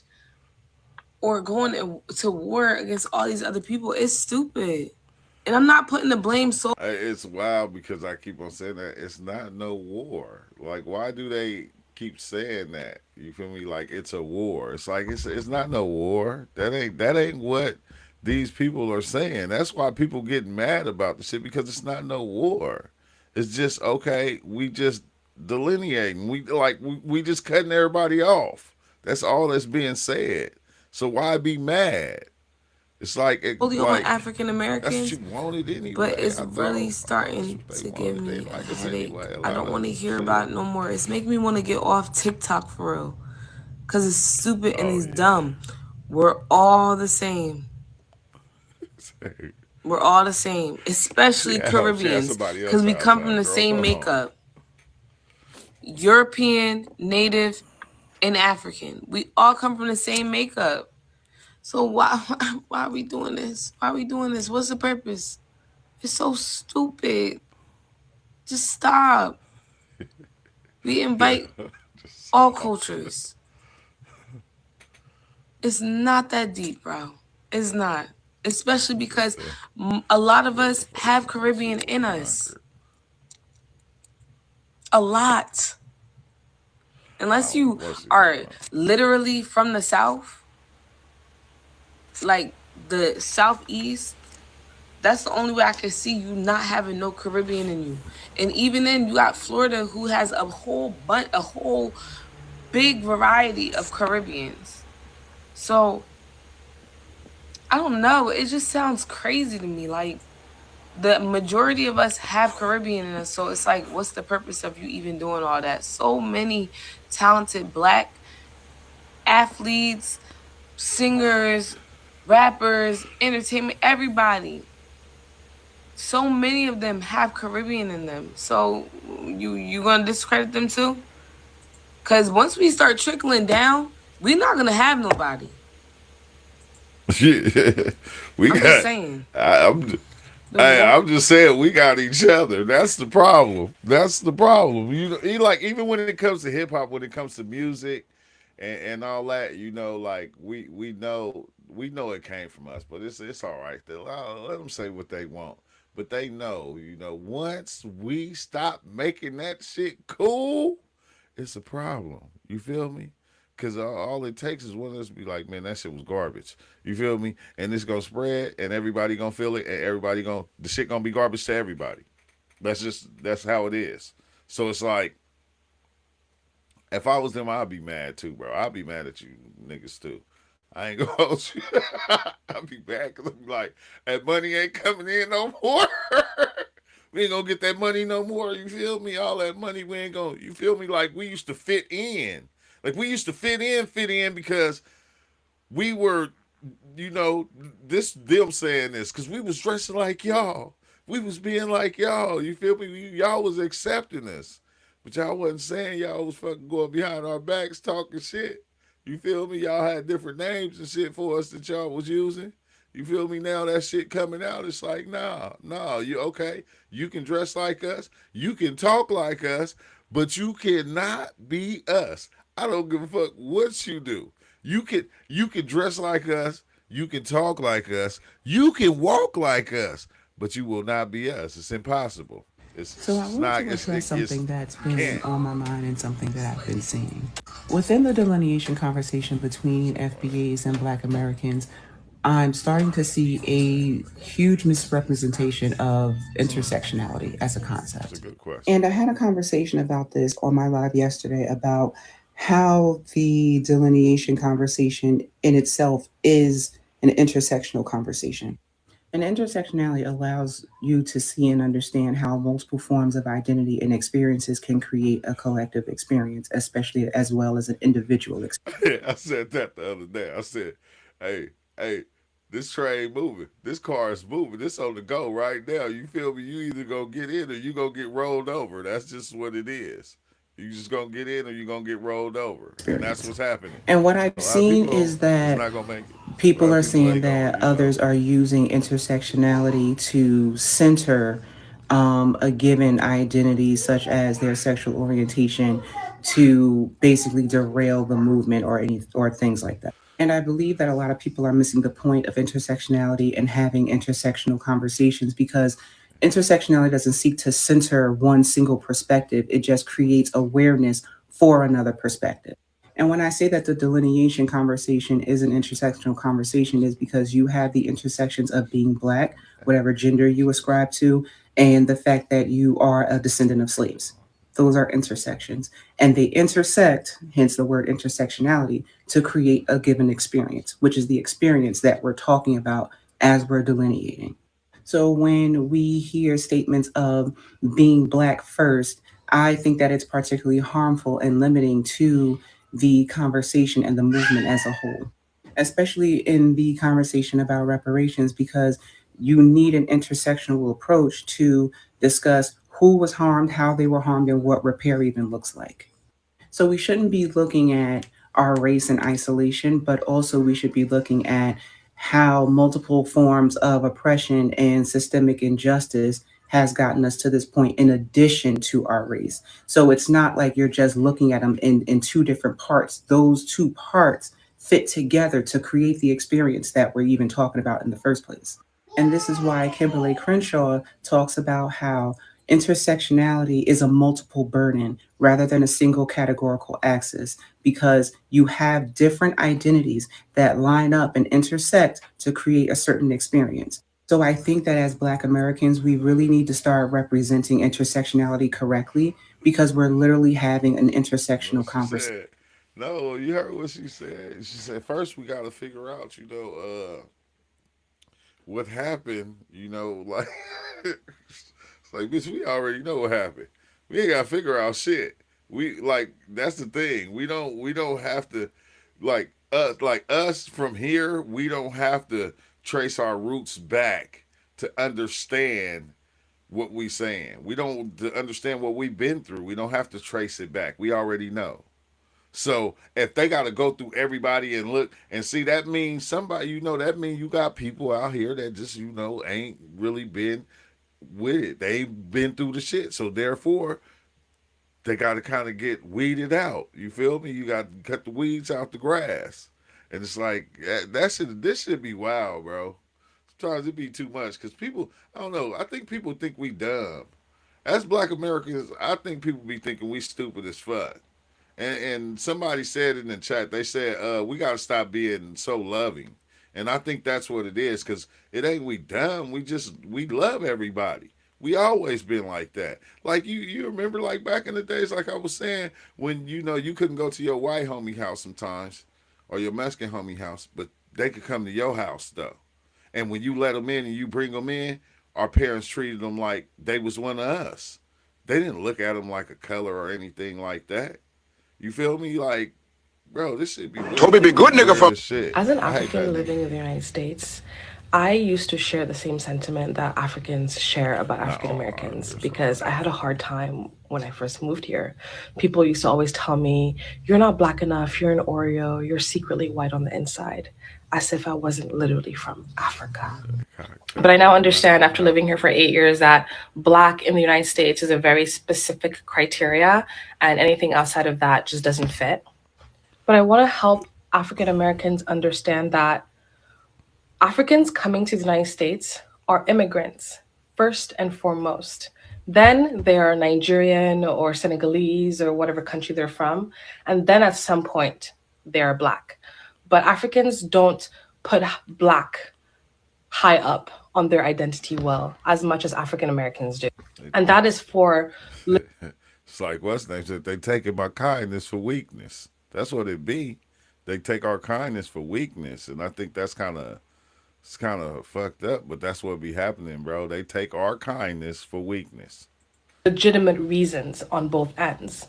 or going to war against all these other people? It's stupid. And I'm not putting the blame so. It's wild because I keep on saying that it's not no war. Like, why do they keep saying that? You feel me? Like it's a war. It's like it's not no war. That ain't what these people are saying. That's why people get mad about the shit, because it's not no war. It's just, okay, we just delineating. We just cutting everybody off. That's all that's being said. So why be mad? It's like only on African Americans. That's what you wanted anyway. But it's really starting to give me a headache. Anyway, I don't want to hear about it no more. It's making me want to get off TikTok for real, cause it's stupid and it's dumb. We're all the same. We're all the same, especially Caribbeans, because we come from the same makeup. European, Native, and African. We all come from the same makeup. So why are we doing this? Why are we doing this? What's the purpose? It's so stupid. Just stop. We invite all cultures. It's not that deep, bro. It's not. Especially because a lot of us have Caribbean in us. A lot. Unless you are literally from the South, like the Southeast, that's the only way I can see you not having no Caribbean in you. And even then, you got Florida, who has a whole big variety of Caribbeans. So I don't know. It just sounds crazy to me. Like, the majority of us have Caribbean in us. So it's like, what's the purpose of you even doing all that? So many talented Black athletes, singers, rappers, entertainment, everybody. So many of them have Caribbean in them. So you gonna discredit them too? Because once we start trickling down, we're not gonna have nobody. I'm just saying. I'm just saying we got each other. That's the problem. That's the problem. You like, even when it comes to hip hop, when it comes to music and all that, like we know it came from us, but it's all right. Let them say what they want, but they know, once we stop making that shit cool, it's a problem. You feel me? Because all it takes is one of us to be like, man, that shit was garbage. You feel me? And it's gonna spread, and everybody gonna feel it, and the shit gonna be garbage to everybody. That's how it is. So it's like, if I was them, I'd be mad too, bro. I'd be mad at you niggas too. I ain't gonna hold you. I'd be mad because I'm like, that money ain't coming in no more. We ain't gonna get that money no more. You feel me? All that money, we ain't gonna, you feel me? Like, we used to fit in. Like, we used to fit in because we were, them saying this, because we was dressing like y'all. We was being like y'all. You feel me? Y'all was accepting us. But y'all wasn't saying y'all was fucking going behind our backs talking shit. You feel me? Y'all had different names and shit for us that y'all was using. You feel me? Now that shit coming out, it's like, nah, you okay. You can dress like us. You can talk like us, but you cannot be us. I don't give a fuck what you do. You can dress like us. You can talk like us. You can walk like us, but you will not be us. It's impossible. So I want to address something that's been on my mind and something that I've been seeing. Within the delineation conversation between FBAs and Black Americans, I'm starting to see a huge misrepresentation of intersectionality as a concept. That's a good question. And I had a conversation about this on my live yesterday about how the delineation conversation in itself is an intersectional conversation. And intersectionality allows you to see and understand how multiple forms of identity and experiences can create a collective experience, especially as well as an individual experience. I said that the other day. I said, hey, this train moving. This car is moving. This on the go right now. You feel me? You either gonna get in or you gonna get rolled over. That's just what it is. You just gonna get in or you gonna get rolled over. And that's what's happening. And what I've seen is that people are saying that others are using intersectionality to center a given identity, such as their sexual orientation, to basically derail the movement or things like that. And I believe that a lot of people are missing the point of intersectionality and having intersectional conversations, because intersectionality doesn't seek to center one single perspective. It just creates awareness for another perspective. And when I say that the delineation conversation is an intersectional conversation, is because you have the intersections of being Black, whatever gender you ascribe to, and the fact that you are a descendant of slaves. Those are intersections. And they intersect, hence the word intersectionality, to create a given experience, which is the experience that we're talking about as we're delineating. So when we hear statements of being Black first, I think that it's particularly harmful and limiting to the conversation and the movement as a whole, especially in the conversation about reparations, because you need an intersectional approach to discuss who was harmed, how they were harmed, and what repair even looks like. So we shouldn't be looking at our race in isolation, but also we should be looking at how multiple forms of oppression and systemic injustice has gotten us to this point in addition to our race. So it's not like you're just looking at them in two different parts. Those two parts fit together to create the experience that we're even talking about in the first place. And this is why Kimberly Crenshaw talks about how intersectionality is a multiple burden rather than a single categorical axis, because you have different identities that line up and intersect to create a certain experience. So I think that as Black Americans, we really need to start representing intersectionality correctly, because we're literally having an intersectional conversation. No, you heard what she said. She said, first we got to figure out, what happened, like, it's like, bitch, we already know what happened. We ain't got to figure out shit. That's the thing. We don't have to, like us from here, we don't have to trace our roots back to understand what we saying. We don't to understand what we've been through. We don't have to trace it back. We already know. So if they got to go through everybody and look and see, that means somebody, that means you got people out here that just, ain't really been with it. They've been through the shit. So therefore, they got to kind of get weeded out. You feel me? You got to cut the weeds out the grass. And it's like, this should be wild, bro. Sometimes it be too much because people, I don't know, I think people think we dumb. As Black Americans, I think people be thinking we stupid as fuck. And somebody said in the chat, they said, we got to stop being so loving. And I think that's what it is, because it ain't we dumb. We love everybody. We always been like that. Like you remember, like back in the days, like I was saying, when, you couldn't go to your white homie house sometimes or your Mexican homie house, but they could come to your house though. And when you let them in and you bring them in, our parents treated them like they was one of us. They didn't look at them like a color or anything like that. You feel me? Like, bro, this should be Toby be good nigga from shit. As an African living in the United States, I used to share the same sentiment that Africans share about African Americans, because I had a hard time when I first moved here. People used to always tell me, you're not Black enough, you're an Oreo, you're secretly white on the inside, as if I wasn't literally from Africa. But I now understand, after living here for 8 years, that Black in the United States is a very specific criteria, and anything outside of that just doesn't fit. But I want to help African Americans understand that Africans coming to the United States are immigrants, first and foremost. Then they are Nigerian or Senegalese or whatever country they're from. And then at some point, they are Black. But Africans don't put Black high up on their identity well, as much as African Americans do. And that is for... It's like, what's next? They take it by kindness for weakness. That's what it be. They take our kindness for weakness. And I think that's kind of fucked up, but that's what be happening, bro. They take our kindness for weakness. Legitimate reasons on both ends.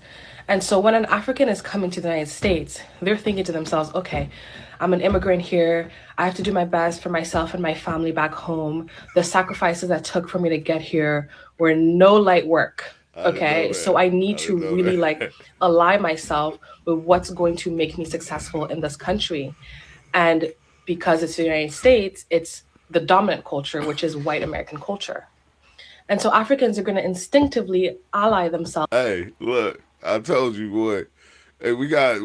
And so when an African is coming to the United States, they're thinking to themselves, okay, I'm an immigrant here. I have to do my best for myself and my family back home. The sacrifices that took for me to get here were no light work. Okay, so I need to really align myself with what's going to make me successful in this country. And because it's the United States, it's the dominant culture, which is white American culture. And so Africans are going to instinctively ally themselves. Hey, look, I told you, boy. Hey, we got,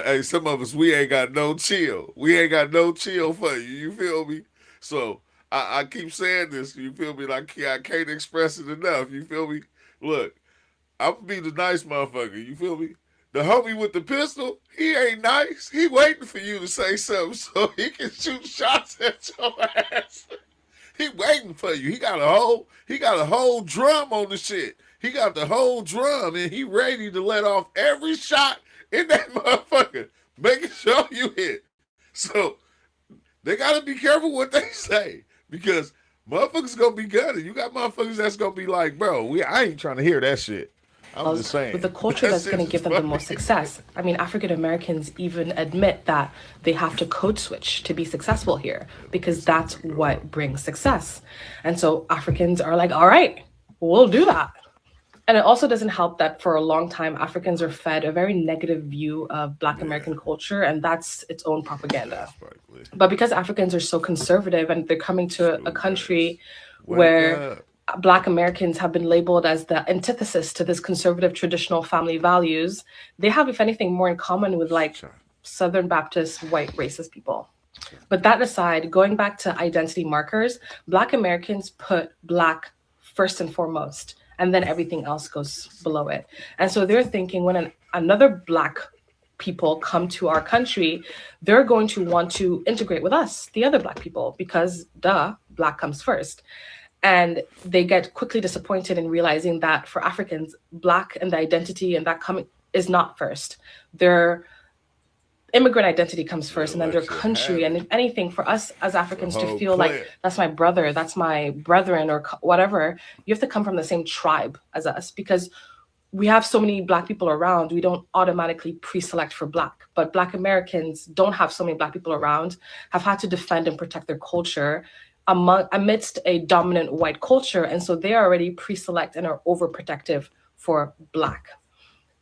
hey, some of us, we ain't got no chill. We ain't got no chill for you. You feel me? So I keep saying this. You feel me? Like I can't express it enough. You feel me? Look, I'm gonna be the nice motherfucker. You feel me? The homie with the pistol, he ain't nice. He waiting for you to say something so he can shoot shots at your ass. He waiting for you. He got a whole drum on the shit. He got the whole drum and he ready to let off every shot in that motherfucker, making sure you hit. So they gotta be careful what they say because motherfuckers gonna be gunning. You got motherfuckers that's gonna be like, bro, I ain't trying to hear that shit. I'm just saying. With the culture that's going to give them the most success. I mean, African Americans even admit that they have to code switch to be successful here because that's what brings success. And so Africans are like, all right, we'll do that. And it also doesn't help that for a long time, Africans are fed a very negative view of Black American culture, and that's its own propaganda. But because Africans are so conservative and they're coming to a country where Black Americans have been labeled as the antithesis to this conservative traditional family values, they have, if anything, more in common with like Southern Baptist, white, racist people. But that aside, going back to identity markers, Black Americans put Black first and foremost, and then everything else goes below it. And so they're thinking when another Black people come to our country, they're going to want to integrate with us, the other Black people, because Black comes first. And they get quickly disappointed in realizing that for Africans, Black and the identity and that coming is not first. Their immigrant identity comes first, and then their country. And if anything, for us as Africans to feel like that's my brother, that's my brethren, or whatever, you have to come from the same tribe as us because we have so many Black people around. We don't automatically pre-select for Black, but Black Americans don't have so many Black people around, have had to defend and protect their culture amidst a dominant white culture. And so they already pre-select and are overprotective for Black.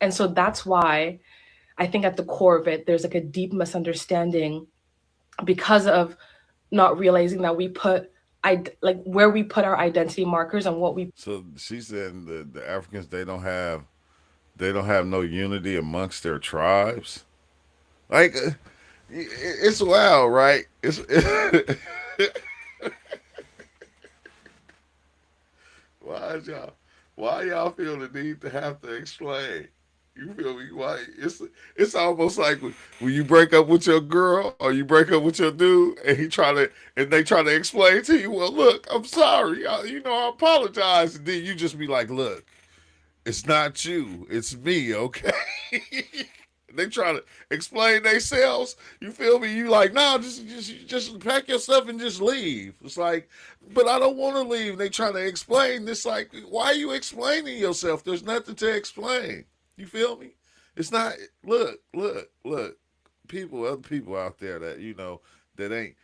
And so that's why I think at the core of it, there's like a deep misunderstanding because of not realizing that we put where we put our identity markers and what we. So she said the Africans, they don't have no unity amongst their tribes. Like it's wild, right? Why y'all feel the need to have to explain? You feel me? Why it's almost like when you break up with your girl or you break up with your dude and they try to explain to you, well, look, I'm sorry, I apologize, and then you just be like, look, it's not you, it's me, okay? They try to explain themselves. You feel me? You like, no, just pack your stuff and just leave. It's like, but I don't want to leave. They trying to explain this. Like, why are you explaining yourself? There's nothing to explain. You feel me? It's not. Look. Other people out there that that ain't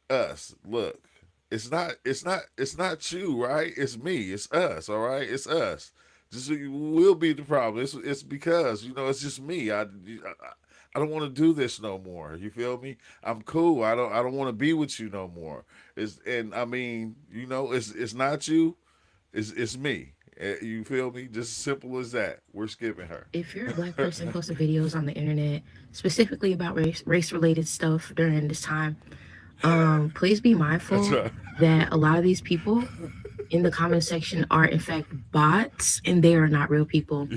us. Look, it's not you, right? It's me. It's us. All right, it's us. Just will be the problem. It's because it's just me. I don't want to do this no more. You feel me? I'm cool. I don't want to be with you no more. It's not you. It's me. You feel me? Just simple as that. We're skipping her. If you're a Black person posting videos on the internet, specifically about race-related stuff during this time, please be mindful that a lot of these people in the comment section are in fact bots and they are not real people.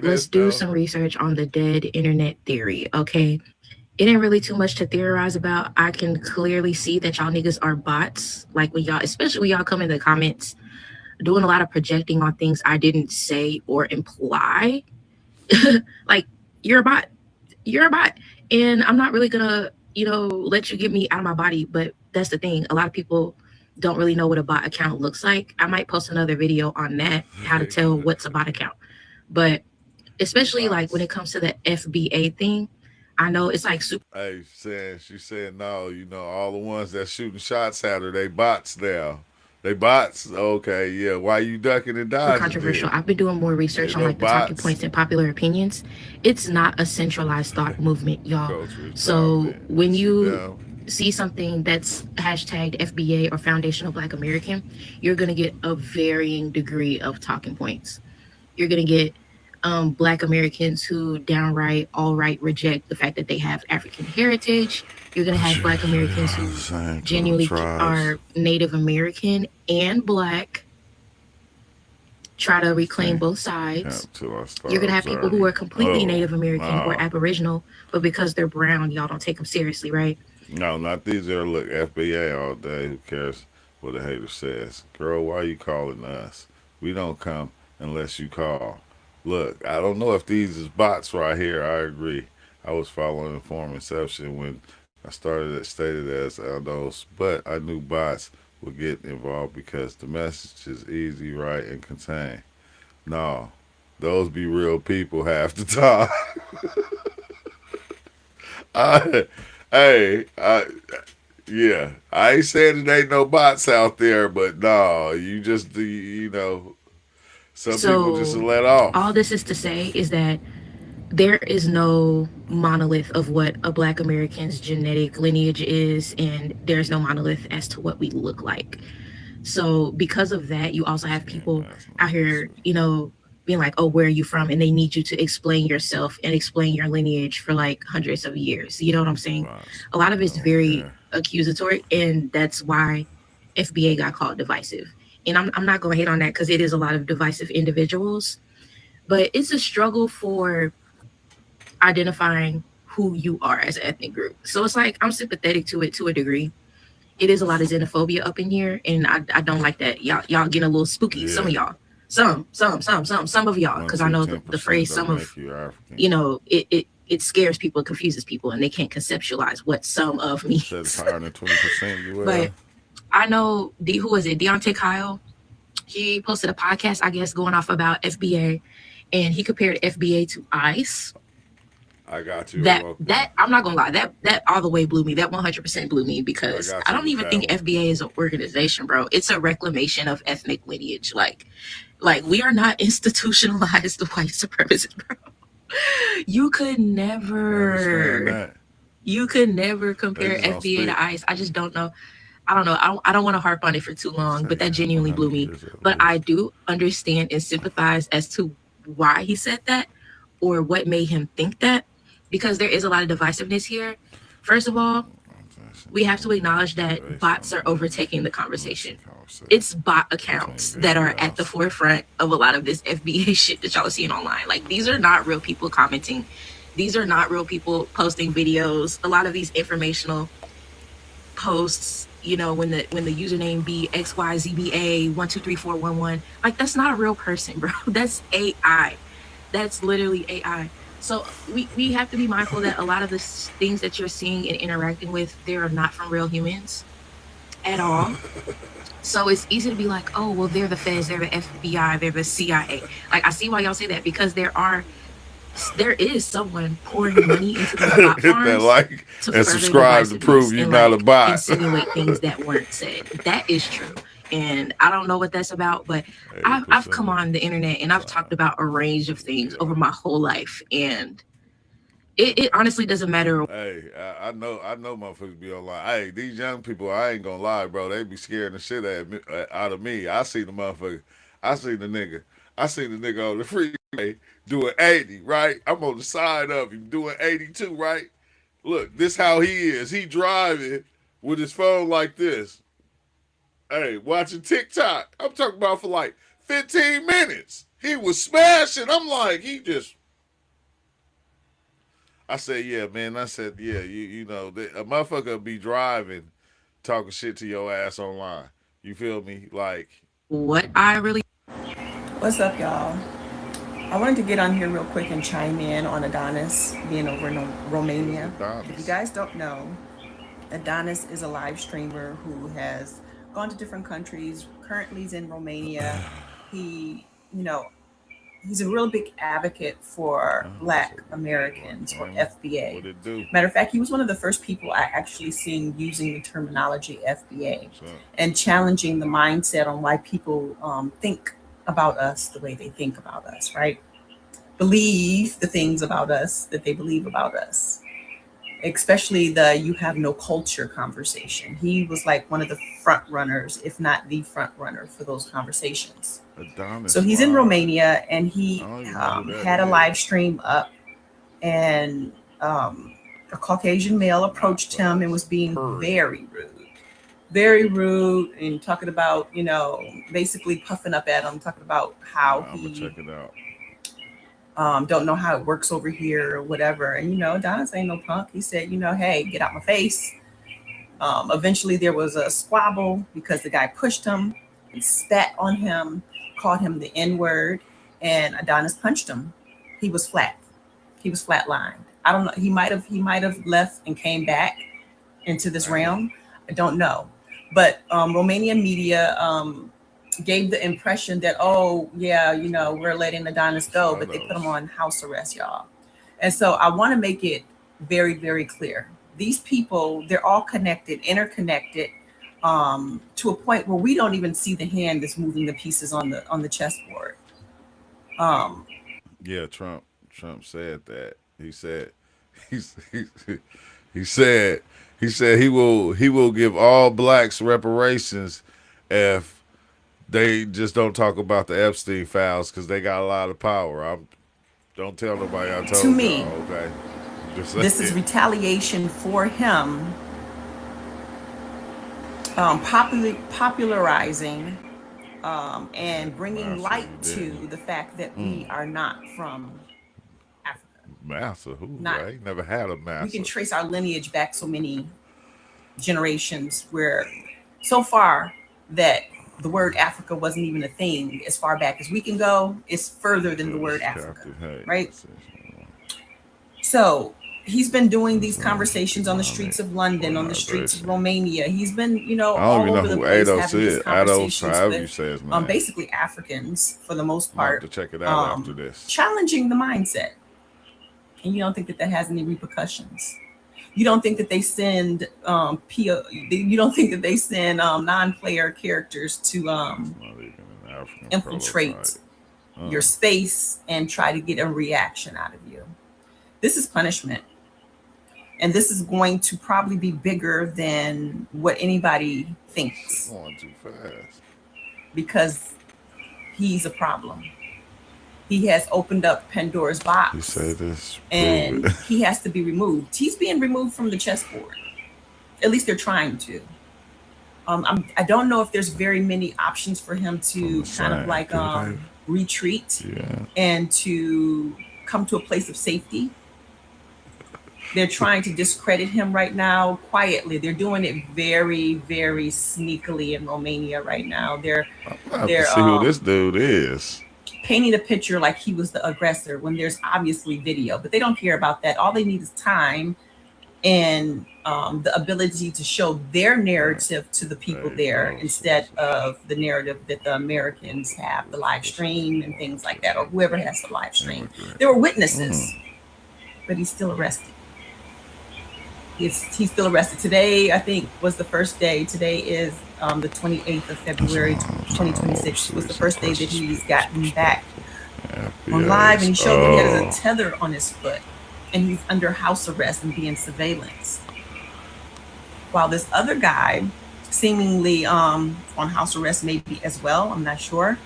Let's do some research on the dead internet theory, okay? It ain't really too much to theorize about. I can clearly see that y'all niggas are bots. Like especially when y'all come in the comments doing a lot of projecting on things I didn't say or imply. Like, you're a bot. You're a bot. And I'm not really gonna, let you get me out of my body. But that's the thing. A lot of people don't really know what a bot account looks like. I might post another video on that, how to tell what's a bot account. But especially like when it comes to the FBA thing, I know it's like super. Hey, she's saying no, all the ones that shooting shots at her, they bots now. They bots. Okay, yeah. Why you ducking and dodging? Controversial. I've been doing more research on like the talking points and popular opinions. It's not a centralized thought movement, y'all. So when you see something that's hashtagged FBA or Foundational Black American, you're going to get a varying degree of talking points. You're going to get Black Americans who downright, outright reject the fact that they have African heritage. You're going to have Black Americans who genuinely are Native American and Black, try to reclaim both sides. You're going to have people who are completely Native American or Aboriginal, but because they're brown, y'all don't take them seriously, right? No, not these there. Look, FBA all day. Who cares what a hater says? Girl, why are you calling us? We don't come unless you call. Look, I don't know if these is bots right here. I agree. I was following Inform Inception when I stated as those, but I knew bots would get involved because the message is easy, right, and contained. No, those be real people half the time. Yeah, I ain't saying there ain't no bots out there, but no, you just, some people just let off. All this is to say is that there is no monolith of what a Black American's genetic lineage is, and there's no monolith as to what we look like. So because of that, you also have people out here, being like, oh, where are you from? And they need you to explain yourself and explain your lineage for like hundreds of years. You know what I'm saying? A lot of it's very accusatory, and that's why FBA got called divisive. And I'm not going to hate on that because it is a lot of divisive individuals, but it's a struggle for identifying who you are as an ethnic group. So it's like, I'm sympathetic to it to a degree. It is a lot of xenophobia up in here, and I don't like that. Y'all getting a little spooky. Yeah. Some of y'all. Some of y'all, because I know the phrase some of, it scares people, confuses people, and they can't conceptualize what some of means. Higher than 20% But I know, who was it? Deontay Kyle. He posted a podcast, I guess, going off about FBA, and he compared FBA to ICE. I got you. That I'm not gonna lie, that all the way blew me. That 100% blew me because I don't even think FBA is an organization, bro. It's a reclamation of ethnic lineage. Like we are not institutionalized white supremacists, bro. You could never compare FBA to ICE. I just don't know. I don't know. I don't want to harp on it for too long, but that genuinely blew me. But I do understand and sympathize as to why he said that or what made him think that, because there is a lot of divisiveness here. First of all, we have to acknowledge that bots are overtaking the conversation. It's bot accounts that are at the forefront of a lot of this FBA shit that y'all are seeing online. Like, these are not real people commenting. These are not real people posting videos. A lot of these informational posts, when the username be XYZBA123411, like, that's not a real person, bro. That's AI. That's literally AI. So we have to be mindful that a lot of the things that you're seeing and interacting with, they are not from real humans at all. So it's easy to be like, oh, well, they're the feds, they're the FBI, they're the CIA. Like, I see why y'all say that, because there is someone pouring money into the bot farms and subscribe to prove you're not a bot. Insinuate things that weren't said. That is true. And I don't know what that's about, but I've come on the internet and I've talked about a range of things over my whole life, and it honestly doesn't matter. Hey, I know motherfuckers be online. Hey, these young people, I ain't gonna lie, bro, they be scaring the shit out of me. I see the nigga on the freeway doing 80, right? I'm on the side of him doing 82, right? Look, this how he is. He driving with his phone like this. Hey, watching TikTok. I'm talking about for like 15 minutes. He was smashing. I'm like, I said, yeah, man. I said, yeah, a motherfucker be driving, talking shit to your ass online. You feel me? Like, what's up, y'all? I wanted to get on here real quick and chime in on Adonis being over in Romania. If you guys don't know, Adonis is a live streamer who has gone to different countries. Currently he's in Romania. He's a real big advocate for Black Americans, or FBA. Matter of fact, he was one of the first people I actually seen using the terminology FBA and challenging the mindset on why people think about us the way they think about us, right? Believe the things about us that they believe about us. especially the you have no culture conversation. He was like one of the front runners, if not the front runner for those conversations. Adonis, so he's in wow. Romania, and he had a live stream up, and a Caucasian male approached him and was being very rude and talking about, basically puffing up at him, talking about how he check it out. Don't know how it works over here or whatever. And, Adonis ain't no punk. He said, hey, get out my face. Eventually there was a squabble because the guy pushed him and spat on him, called him the N-word, and Adonis punched him. He was flat. He was flatlined. I don't know. He might have left and came back into this realm. I don't know. But Romanian media gave the impression that, we're letting Adonis go, but they put him on house arrest, y'all. And so I want to make it very, very clear. These people, they're all connected, interconnected, to a point where we don't even see the hand that's moving the pieces on the chessboard. Yeah, Trump said that. He said he will give all blacks reparations if they just don't talk about the Epstein files because they got a lot of power. Don't tell nobody I told to me, y'all, okay? This is retaliation for him popularizing and bringing light to the fact that we are not from Africa. Massa, right? Never had a massa. We can trace our lineage back so many generations where so far that the word Africa wasn't even a thing. As far back as we can go, it's further than the word Africa, right? So he's been doing these conversations on the streets of London, on the streets of Romania. He's been, all over the place having these conversations with basically Africans for the most part. To check it out after this. Challenging the mindset. And you don't think that has any repercussions? You don't think that they send non-player characters to infiltrate your space and try to get a reaction out of you? This is punishment. And this is going to probably be bigger than what anybody thinks. Going too fast. Because he's a problem. He has opened up Pandora's box. You say this, and he has to be removed. He's being removed from the chessboard. At least they're trying to. I don't know if there's very many options for him to kind of like retreat and to come to a place of safety. They're trying to discredit him right now quietly. They're doing it very, very sneakily in Romania right now. They're see who this dude is. Painting a picture like he was the aggressor when there's obviously video, but they don't care about that. All they need is time and the ability to show their narrative to the people there instead of the narrative that the Americans have, the live stream and things like that, or whoever has the live stream. There were witnesses, but he's still arrested. He's still arrested. Today, I think, was the first day. Today is the 28th of February, 2026 was the first day that he's gotten back on live, and he showed that he has a tether on his foot, and he's under house arrest and being surveillance. While this other guy, seemingly on house arrest maybe as well, I'm not sure,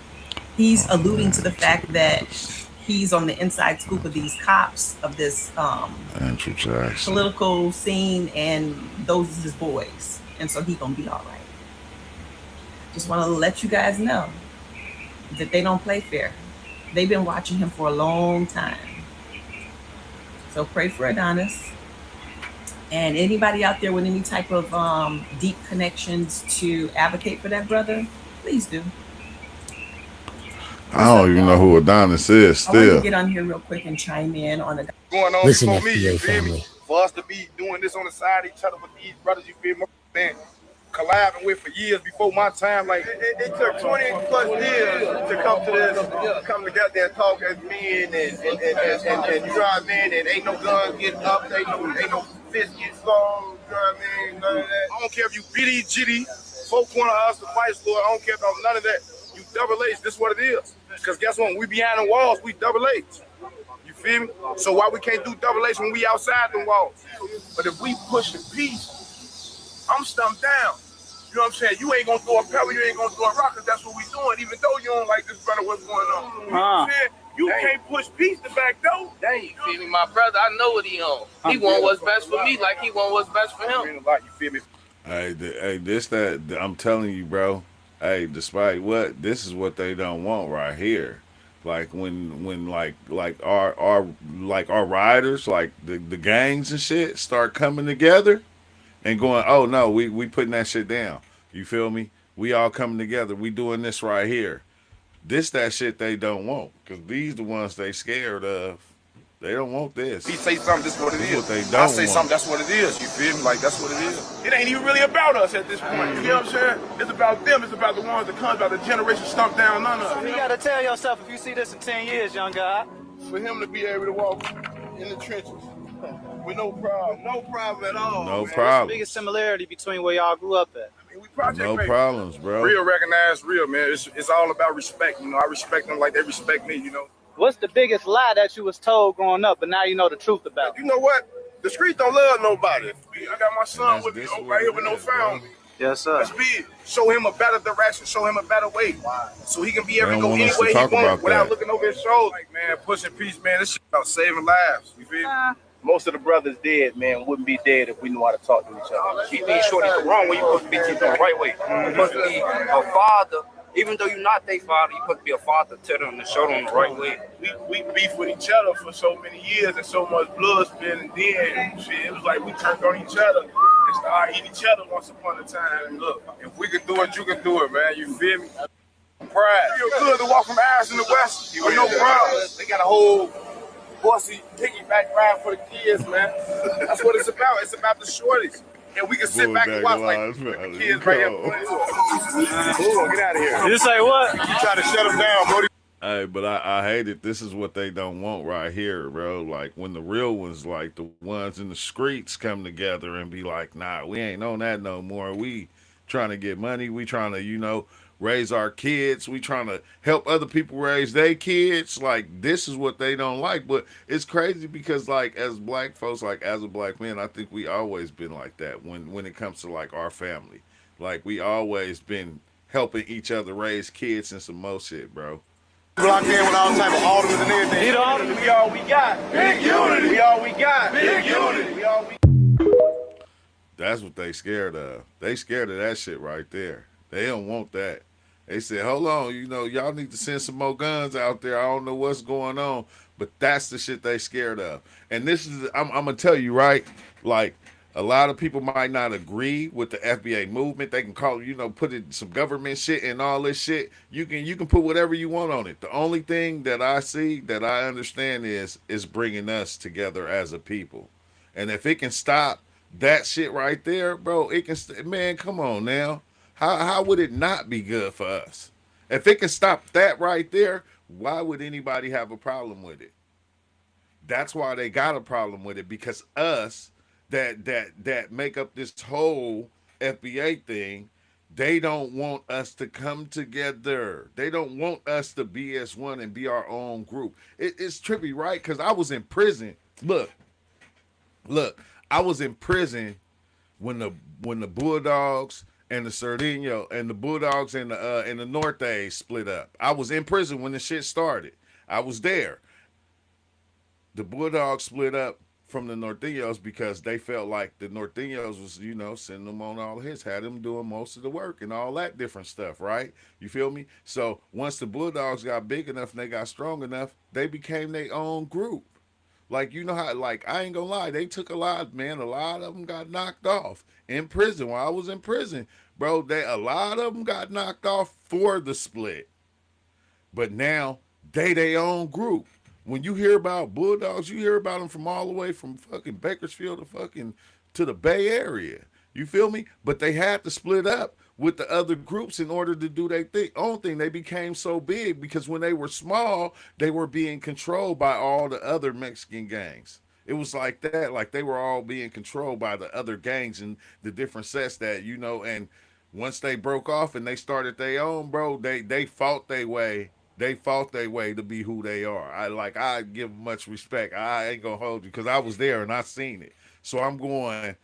he's alluding to the fact that he's on the inside scoop of these cops of this political scene, and those are his boys, and so he gonna be all right. Just want to let you guys know that they don't play fair. They've been watching him for a long time. So pray for Adonis. And anybody out there with any type of deep connections to advocate for that brother, please do. I don't even know who Adonis is still. I want to get on here real quick and chime in on the going on before me, you feel me? For us to be doing this on the side of each other with these brothers, you feel me? Man, collabing with for years before my time. Like it took 20 plus years to come to this, come together and talk as men, and you know what I mean? And ain't no guns getting up, ain't no fists getting thrown, you know what I mean? None of that. I don't care if you bitty jitty, folk want us to fight for it. I don't care about none of that. You double H, this is what it is. Because guess what? When we behind the walls, we double H. You feel me? So why we can't do double H when we outside the walls? But if we push the peace, I'm stumped down. You know what I'm saying? You ain't gonna throw a pebble, you ain't gonna throw a rock, because that's what we doing, even though you don't like this brother, what's going on. You know what I'm saying? You can't push peace the back door. Dang, you feel me? My brother, I know what he on. He want what's best for me like he want what's best for him. You feel me? Hey, I'm telling you, bro. Hey, despite what, this is what they don't want right here. Like when like our riders, like the gangs and shit start coming together and going, oh no, we putting that shit down. You feel me? We all coming together. We doing this right here. That shit they don't want, because these the ones they scared of. They don't want this. He say something, this is what it is. What they don't I say want. something, that's what it is. You feel me? Like, that's what it is. It ain't even really about us at this point. You know what I'm saying? It's about them. It's about the ones that come, about the generation stumped down none of us. You gotta tell yourself, if you see this in 10 years, young guy. For him to be able to walk in the trenches with no problem. No problem at all. No What's problem. the biggest similarity between where y'all grew up at? I mean, we project No baby. problems, bro. Real recognize real, man. It's all about respect. You know, I respect them like they respect me, you know. What's the biggest lie that you was told growing up, but now you know the truth about? You know what? The streets don't love nobody. I got my son with me right here with no family. Yes, sir. Let's be show him a better direction, show him a better way, so he can be able to They go don't want us to anywhere he talk wants about without that. looking over his shoulder. Like, man, pushing peace, man. This shit about saving lives. You feel me? Most of the brothers dead, man, wouldn't be dead if we knew how to talk to each other. Keep being shorty the wrong way, you supposed to be teaching the right way. You're supposed to be a father, even though you're not their father, you're supposed to be a father to them and show them the right way. We beef with each other for so many years and so much blood spilling, and then shit, it was like we turned on each other and started eating each other once upon a time. And look, if we can do it, you can do it, man. You feel me? Pride. It feel good to walk from Ash in the West with no problem. They got a whole bossy piggyback ride for the kids, man. That's what it's about. It's about the shorties. And we can sit back and watch like the kids right here playing. Get out of here. You say what? You try to shut them down, Brody. Hey, but I hate it. This is what they don't want right here, bro. Like when the real ones, like the ones in the streets, come together and be like, nah, we ain't on that no more. We trying to get money. We trying to, raise our kids. We trying to help other people raise their kids. Like, this is what they don't like. But it's crazy because, like, as black folks, like, as a black man, I think we always been like that when it comes to, like, our family. Like, we always been helping each other raise kids and some more shit, bro. Blocked in with all type of aldermen and everything. We all we got. Big unity. We all we got. Big unity. We all we. That's what they scared of. They scared of that shit right there. They don't want that. They said, hold on, y'all need to send some more guns out there. I don't know what's going on, but that's the shit they scared of. And this is, I'm going to tell you, right? Like, a lot of people might not agree with the FBA movement. They can call, put it some government shit and all this shit. You can put whatever you want on it. The only thing that I see, that I understand is bringing us together as a people. And if it can stop that shit right there, bro, it can, man, come on now. How would it not be good for us? If it can stop that right there, why would anybody have a problem with it? That's why they got a problem with it, because us that make up this whole FBA thing, they don't want us to come together. They don't want us to be as one and be our own group. It's trippy, right? Because I was in prison. Look, I was in prison when the Bulldogs and the Sardinio and the Bulldogs and the Norte split up. I was in prison when the shit started. I was there. The Bulldogs split up from the Norteños because they felt like the Norteños was, sending them on all hits, had them doing most of the work and all that different stuff, right? You feel me? So once the Bulldogs got big enough and they got strong enough, they became their own group. Like, how, like, I ain't gonna lie, they took a lot, man. A lot of them got knocked off in prison. While I was in prison, bro, a lot of them got knocked off for the split. But now, they their own group. When you hear about Bulldogs, you hear about them from all the way from fucking Bakersfield to the Bay Area. You feel me? But they had to split up with the other groups in order to do their own thing. They became so big because when they were small, they were being controlled by all the other Mexican gangs. It was like that, like they were all being controlled by the other gangs and the different sets that, and once they broke off and they started their own, bro, they fought their way They fought their way to be who they are. I give them much respect. I ain't gonna hold you because I was there and I seen it. So I'm going,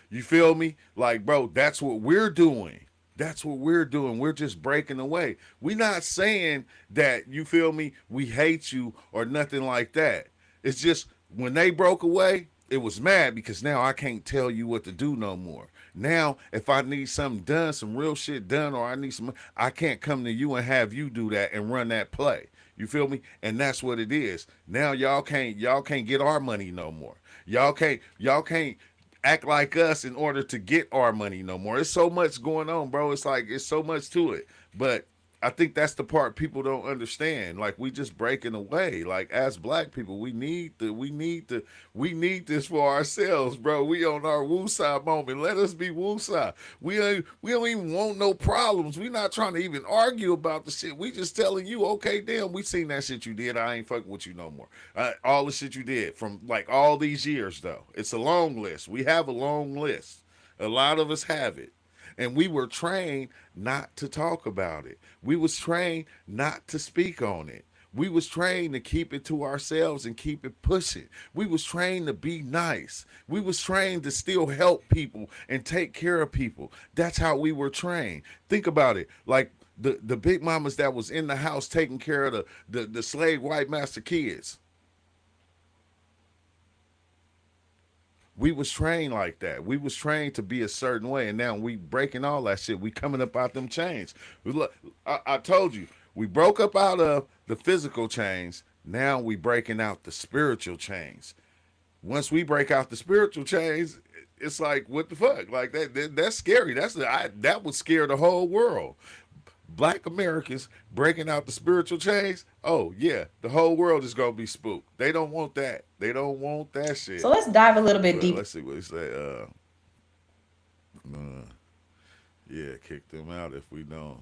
you feel me? Like, bro, that's what we're doing. That's what we're doing. We're just breaking away. We're not saying that, you feel me, we hate you or nothing like that. It's just when they broke away, it was mad because now I can't tell you what to do no more. Now, if I need something done, some real shit done, or I need some, I can't come to you and have you do that and run that play. You feel me? And that's what it is. Now y'all can't get our money no more. Y'all can't act like us in order to get our money no more. It's so much going on, bro. It's like it's so much to it. But I think that's the part people don't understand. Like, we just breaking away. Like, as black people, we need this for ourselves, bro. We on our woosah moment. Let us be woosah. We don't even want no problems. We not trying to even argue about the shit. We just telling you, okay, damn, we seen that shit you did. I ain't fucking with you no more. All the shit you did from like all these years, though. It's a long list. We have a long list. A lot of us have it. And we were trained not to talk about it. We was trained not to speak on it. We was trained to keep it to ourselves and keep it pushing. We was trained to be nice. We was trained to still help people and take care of people. That's how we were trained. Think about it. Like the big mamas that was in the house taking care of the slave white master kids. We was trained like that. We was trained to be a certain way, and now we breaking all that shit. We coming up out them chains. Look, I told you, we broke up out of the physical chains. Now we breaking out the spiritual chains. Once we break out the spiritual chains, it's like, what the fuck? Like that's scary. That would scare the whole world. Black Americans breaking out the spiritual chains, oh yeah, the whole world is gonna be spooked. They don't want that. They don't want that shit. So let's dive a little bit deeper. Let's see what he say. Yeah, kick them out if we don't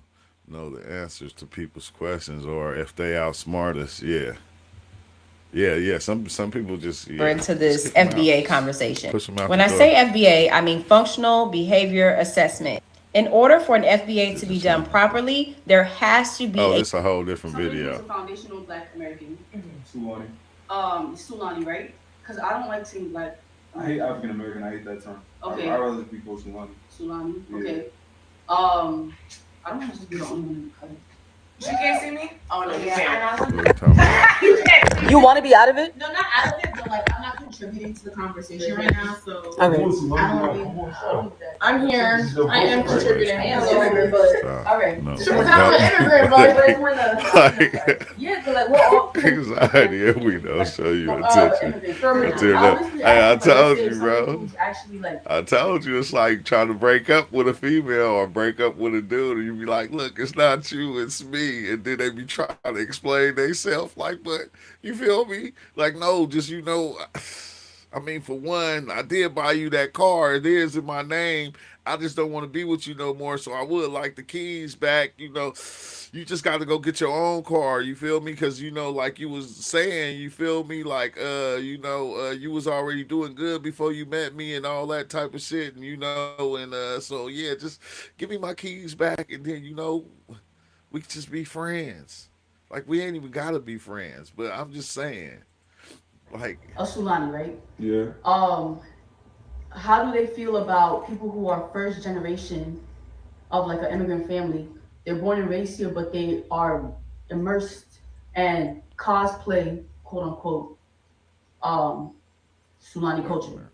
know the answers to people's questions or if they outsmart us. Yeah. Some people just into this FBA conversation. Push them out when I say FBA, I mean functional behavior assessment. In order for an FBA to be done properly, there has to be. Oh, it's a whole different video. Who's a foundational Black American? Sulani. Sulani, right? Because I don't like saying Black. I hate African American. I hate that term. Okay. I'd rather be called Sulani. Sulani. Yeah. Okay. I don't want to just be the only one in the color. You can't see me? Oh no, you can't. You can't see me. You want to be out of it? No, not out of it, but like I'm not contributing to the conversation right now, so okay. I don't want to be. I'm here. I am contributing. I am an immigrant, but all right. No. I'm an immigrant, but yeah, but like we're all anxiety. We don't show you attention. Hey, I told you, bro. I told you it's like trying to break up with a female or break up with a dude, and you be like, "Look, it's not you, it's me," and then they be trying to explain themselves, like, "But you feel me? Like, no, just I mean, for one, I did buy you that car. It is in my name. I just don't want to be with you no more. So I would like the keys back. You just got to go get your own car. You feel me? Because, like you was saying, you feel me? Like, you was already doing good before you met me and all that type of shit. And, so, yeah, just give me my keys back. And then, we could just be friends. Like, we ain't even got to be friends. But I'm just saying. Like Sulani, right? Yeah. How do they feel about people who are first generation of like an immigrant family? They're born and raised here, but they are immersed and cosplay, quote unquote, Sulani culture.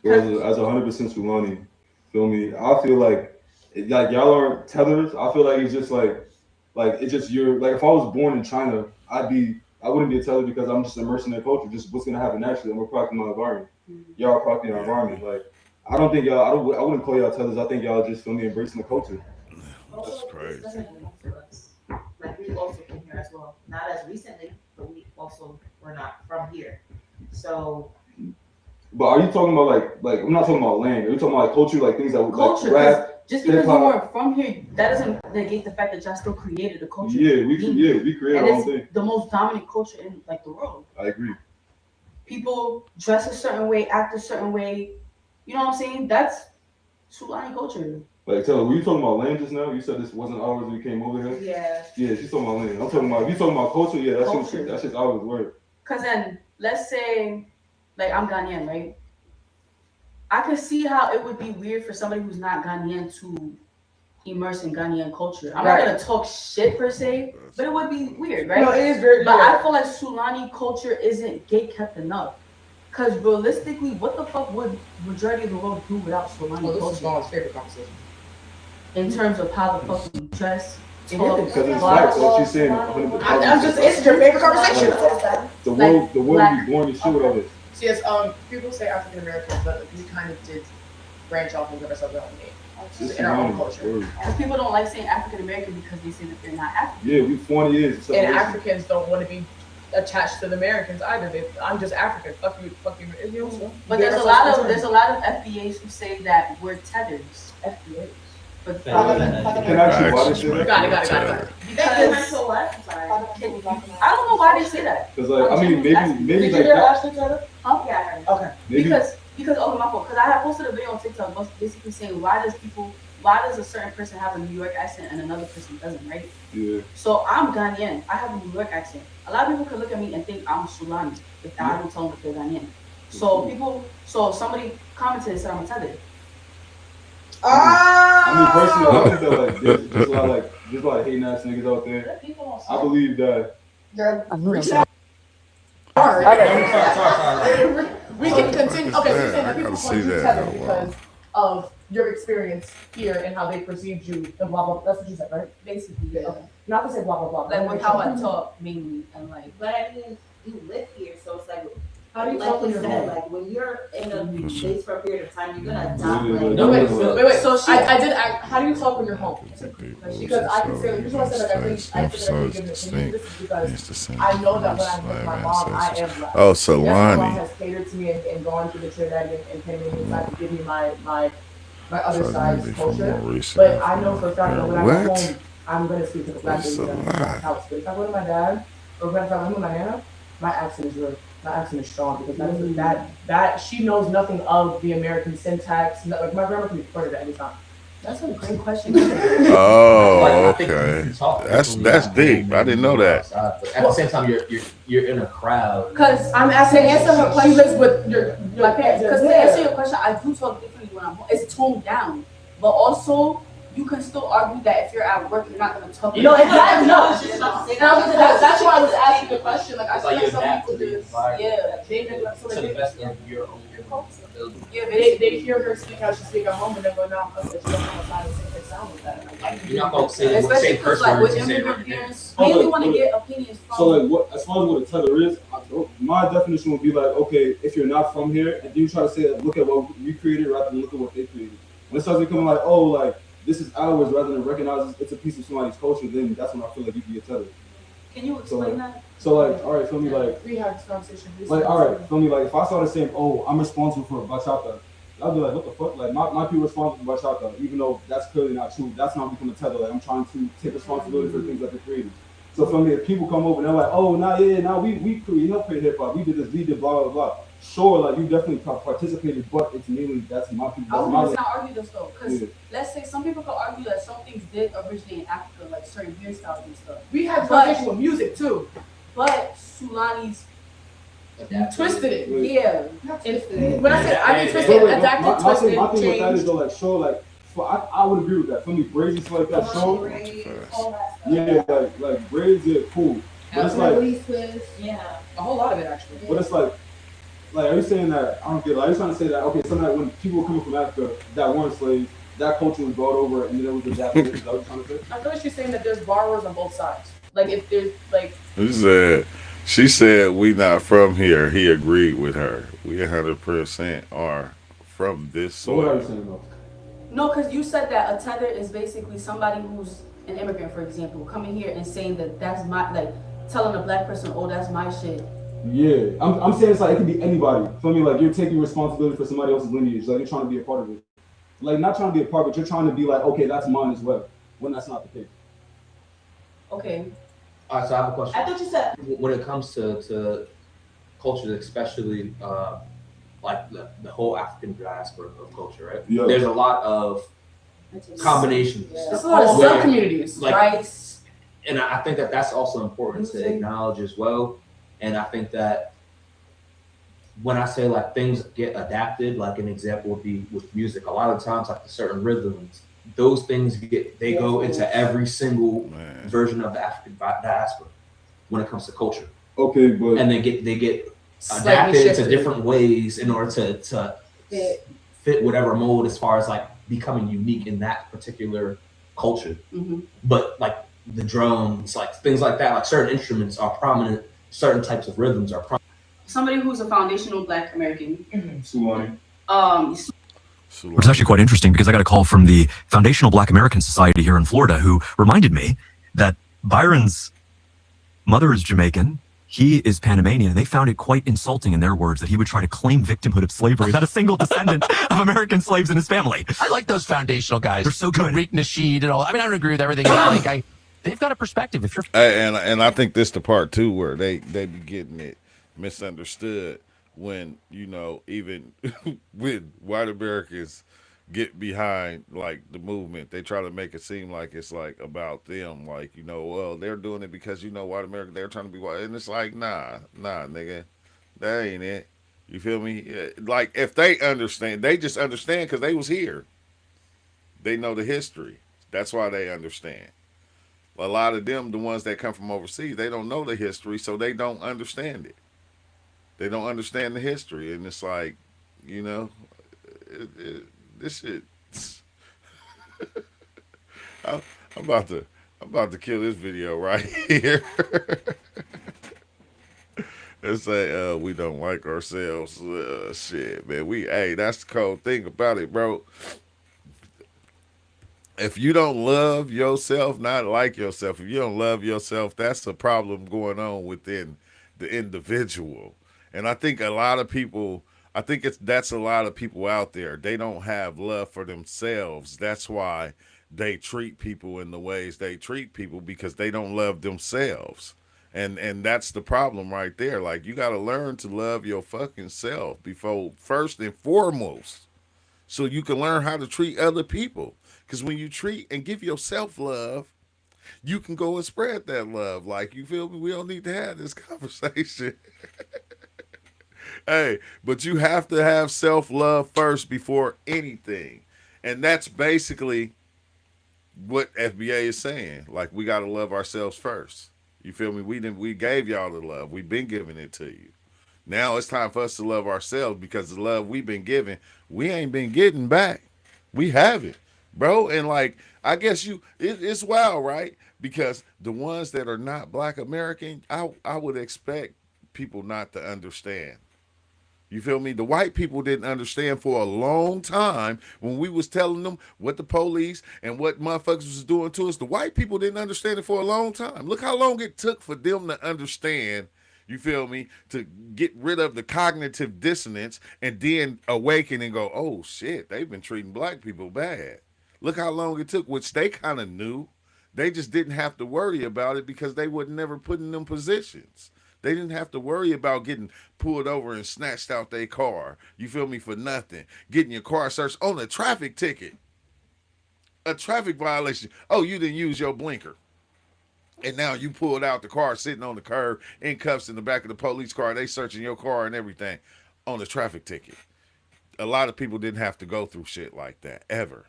Well, as 100% Sulani, feel me? I feel like y'all aren't tethers. I feel like it's just like it's just like if I was born in China, I wouldn't be a tether because I'm just immersed in their culture. Just what's gonna happen naturally. I'm producing my environment. Y'all are producing our environment. Like I don't think y'all. I wouldn't call y'all tethers. I think y'all just feel me embracing the culture. That's crazy. Like we also came here as well. Not as recently, but we also were not from here. So. But are you talking about like I'm not talking about land. Are you talking about like culture, like things that would culture, like rap? Just because you weren't from here, that doesn't negate the fact that y'all still created a culture. Yeah, we created our own thing. The most dominant culture in like the world. I agree. People dress a certain way, act a certain way. You know what I'm saying? That's Sulani culture. Like, Taylor, were you talking about land just now? You said this wasn't ours when you came over here? Yeah. Yeah, she's talking about land. I'm talking about, if you talking about culture, yeah, that's just ours, word. Because then, let's say, like, I'm Ghanaian, right? I could see how it would be weird for somebody who's not Ghanaian to immerse in Ghanaian culture. I'm not going to talk shit per se, but it would be weird, right? No, it is very But weird. I feel like Sulani culture isn't gatekept enough. Because realistically, what the fuck would majority of the world do without Sulani culture? This is Vaughn's favorite conversation. In terms of how the fuck we dress, Because it's facts, like she's saying. I'm just, it's your favorite conversation. The world be born to show with all this. So yes, people say African Americans, but we kind of did branch off and give ourselves our own name in our own culture. Because people don't like saying African American because they say that they're not African. Yeah, we 40 years. And Africans don't want to be attached to the Americans either. I'm just African. Fuck you. You know, but there's a lot of FBAs who say that we're tethers. FBAs. But Can I actually watch it? Got it. Because I don't know why they say that. Because like, I mean, maybe Did like you hear that. Ashley Taylor? Huh? Yeah, I heard it. Okay. Maybe. Because oh my fault. Because I had posted a video on TikTok basically saying why does a certain person have a New York accent and another person doesn't, right? Yeah. So I'm Ghanaian. I have a New York accent. A lot of people can look at me and think I'm Sulani if I don't tell them that they're Ghanaian. So somebody commented and said I'm a tether. I mean, personally, I think that like there's a lot of hating ass niggas out there. I believe that. Sorry. We can continue. Okay, so you're saying that people call you tether because of your experience here and how they perceived you and blah blah. That's what you said, right? Basically, yeah. Okay. Not to say blah blah blah. Like with how I talk mainly and like. But I mean, you live here, so it's like. How do you like talk when you you're said, home? like when you're in a place for a period of time, you're gonna adopt. Wait. So how do you talk when you're home? Because I can say, here's what I said. Like I think I give an opinion. This is because I know that when I'm with my mom, I am black. Oh, Yes, my mom Solani. has catered to me and gone through the Trinidad and Panamanian side to give me my other side's culture. But I know for a fact that when I go home, I'm gonna speak to the black lady in the house. But if I go to my dad or if I'm with my nana, my accent is real. My accent is strong because that she knows nothing of the American syntax. Like my grandma can be recorded at any time. That's a great question. Oh, okay. That's deep. I didn't know that. But at the same time, you're in a crowd. Because I'm asking, answer her question. Lives with your parents. Because to answer your question, I do talk differently when I'm home. It's toned down, but also you can still argue that if you're at work, you're not going to talk. You know, exactly. That's why I was asking the question. Like I feel like some people just The best of your own culture. Yeah, they hear her speak how she speak at home and then go down because she doesn't have time to sing her sound with that. You're not gonna say the same curse words you say right there. Mainly want to get opinions from. So like, what as far as what a tether is, my definition would be like, okay, if you're not from here and you try to say that, look at what we created rather than look at what they created. When it starts becoming like, oh, like this is ours rather than recognize it's a piece of somebody's culture, then that's when I feel like you can be a tether. Can you explain that? So like, all right, feel me like. We had this conversation. Like, all right, feel me like, if I started saying, oh, I'm responsible for bachata, I'd be like, what the fuck? Like, my people are responsible for bachata, even though that's clearly not true. That's not becoming a tether. Like, I'm trying to take responsibility for the things that they created. So feel me, if people come over and they're like, oh, we helped create hip hop. We did this, we did blah blah blah. Sure, like you definitely participated, but it's mainly that's my people. I would not argue this though, because let's say some people could argue that some things did originate in Africa, like certain hairstyles and stuff. We had conversation with music too, but Sulani's twisted it. Yeah, when I say twisted, adapted, twisted, my thing with that is changed. though, like sure, like I would agree with that. For me, braids and stuff like that, sure. Yeah, like braids are cool, but it's like A whole lot of it actually. But it's like, are you saying that, I don't get it, are you trying to say that, okay, sometimes when people were coming from Africa that weren't slaves, that culture was brought over and then it was adapted, is that what you're trying to say? I feel like she's saying that there's borrowers on both sides. Like if there's like. She said we not from here. He agreed with her. We 100% are from this soil. So what are you saying though? No, because you said that a tether is basically somebody who's an immigrant, for example, coming here and saying that that's my, like, telling a black person, oh, that's my shit. Yeah, I'm saying it's like it can be anybody. Feel me? Like you're taking responsibility for somebody else's lineage. Like you're trying to be a part of it. Like not trying to be a part, but you're trying to be like, okay, that's mine as well. When that's not the case. Okay. All right, so I have a question. I thought you said when it comes to culture, especially like the whole African diaspora of culture, right? Yeah. There's a lot of combinations. It's a lot of sub-communities. Like, Rice. And I think that that's also important to acknowledge as well. And I think that when I say like things get adapted, like an example would be with music. A lot of times, like the certain rhythms, those things go into every single version of the African diaspora when it comes to culture. Okay, but and they get adapted to different ways in order to fit whatever mold as far as like becoming unique in that particular culture. But like the drums, like things like that, like certain instruments are prominent, certain types of rhythms are prominent. Somebody who's a foundational Black American. Sulani. Which is actually quite interesting because I got a call from the Foundational Black American Society here in Florida who reminded me that Byron's mother is Jamaican, he is Panamanian, and they found it quite insulting in their words that he would try to claim victimhood of slavery, not a single descendant of American slaves in his family. I like those foundational guys. They're so good. Tariq Nasheed and all. I mean, I don't agree with everything. But like they've got a perspective. If you're and I think this the part too where they be getting it misunderstood when, you know, even when white Americans get behind like the movement, they try to make it seem like it's like about them, like, you know, well, they're doing it because, you know, white America, they're trying to be white, and it's like, nah, nigga, that ain't it. You feel me? Like, if they understand, they just understand because they was here. They know the history. That's why they understand. A lot of them, the ones that come from overseas, they don't know the history, so they don't understand it. They don't understand the history, and it's like, you know, this shit. I'm about to kill this video right here. It's like, we don't like ourselves. Shit, man. Hey, that's the cold thing about it, bro. If you don't love yourself, not like yourself, if you don't love yourself, that's a problem going on within the individual. And I think a lot of people, that's a lot of people out there. They don't have love for themselves. That's why they treat people in the ways they treat people, because they don't love themselves. And that's the problem right there. Like, you got to learn to love your fucking self before, first and foremost, so you can learn how to treat other people. Because when you treat and give yourself love, you can go and spread that love. Like, you feel me? We don't need to have this conversation. Hey, but you have to have self-love first before anything. And that's basically what FBA is saying. Like, we got to love ourselves first. You feel me? We gave y'all the love. We've been giving it to you. Now it's time for us to love ourselves, because the love we've been giving, we ain't been getting back. We haven't, bro. And like, I guess it's wild, right? Because the ones that are not Black American, I would expect people not to understand. You feel me? The white people didn't understand for a long time when we was telling them what the police and what motherfuckers was doing to us. The white people didn't understand it for a long time. Look how long it took for them to understand, you feel me, to get rid of the cognitive dissonance and then awaken and go, oh shit, they've been treating Black people bad. Look how long it took, which they kind of knew. They just didn't have to worry about it because they would never put in them positions. They didn't have to worry about getting pulled over and snatched out their car. You feel me? For nothing. Getting your car searched on a traffic ticket. A traffic violation. Oh, you didn't use your blinker. And now you pulled out the car sitting on the curb in cuffs in the back of the police car. They searching your car and everything on a traffic ticket. A lot of people didn't have to go through shit like that ever.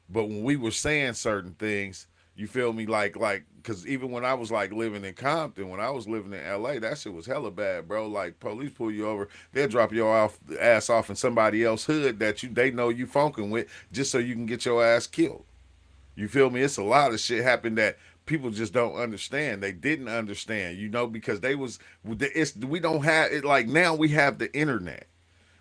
But when we were saying certain things, you feel me? Like, because even when I was like living in Compton, when I was living in LA, that shit was hella bad, bro. Like, police pull you over, they'll drop your ass off in somebody else's hood that they know you funking with, just so you can get your ass killed. You feel me? It's a lot of shit happened that people just don't understand. They didn't understand, you know, because we don't have it. Like, now we have the internet,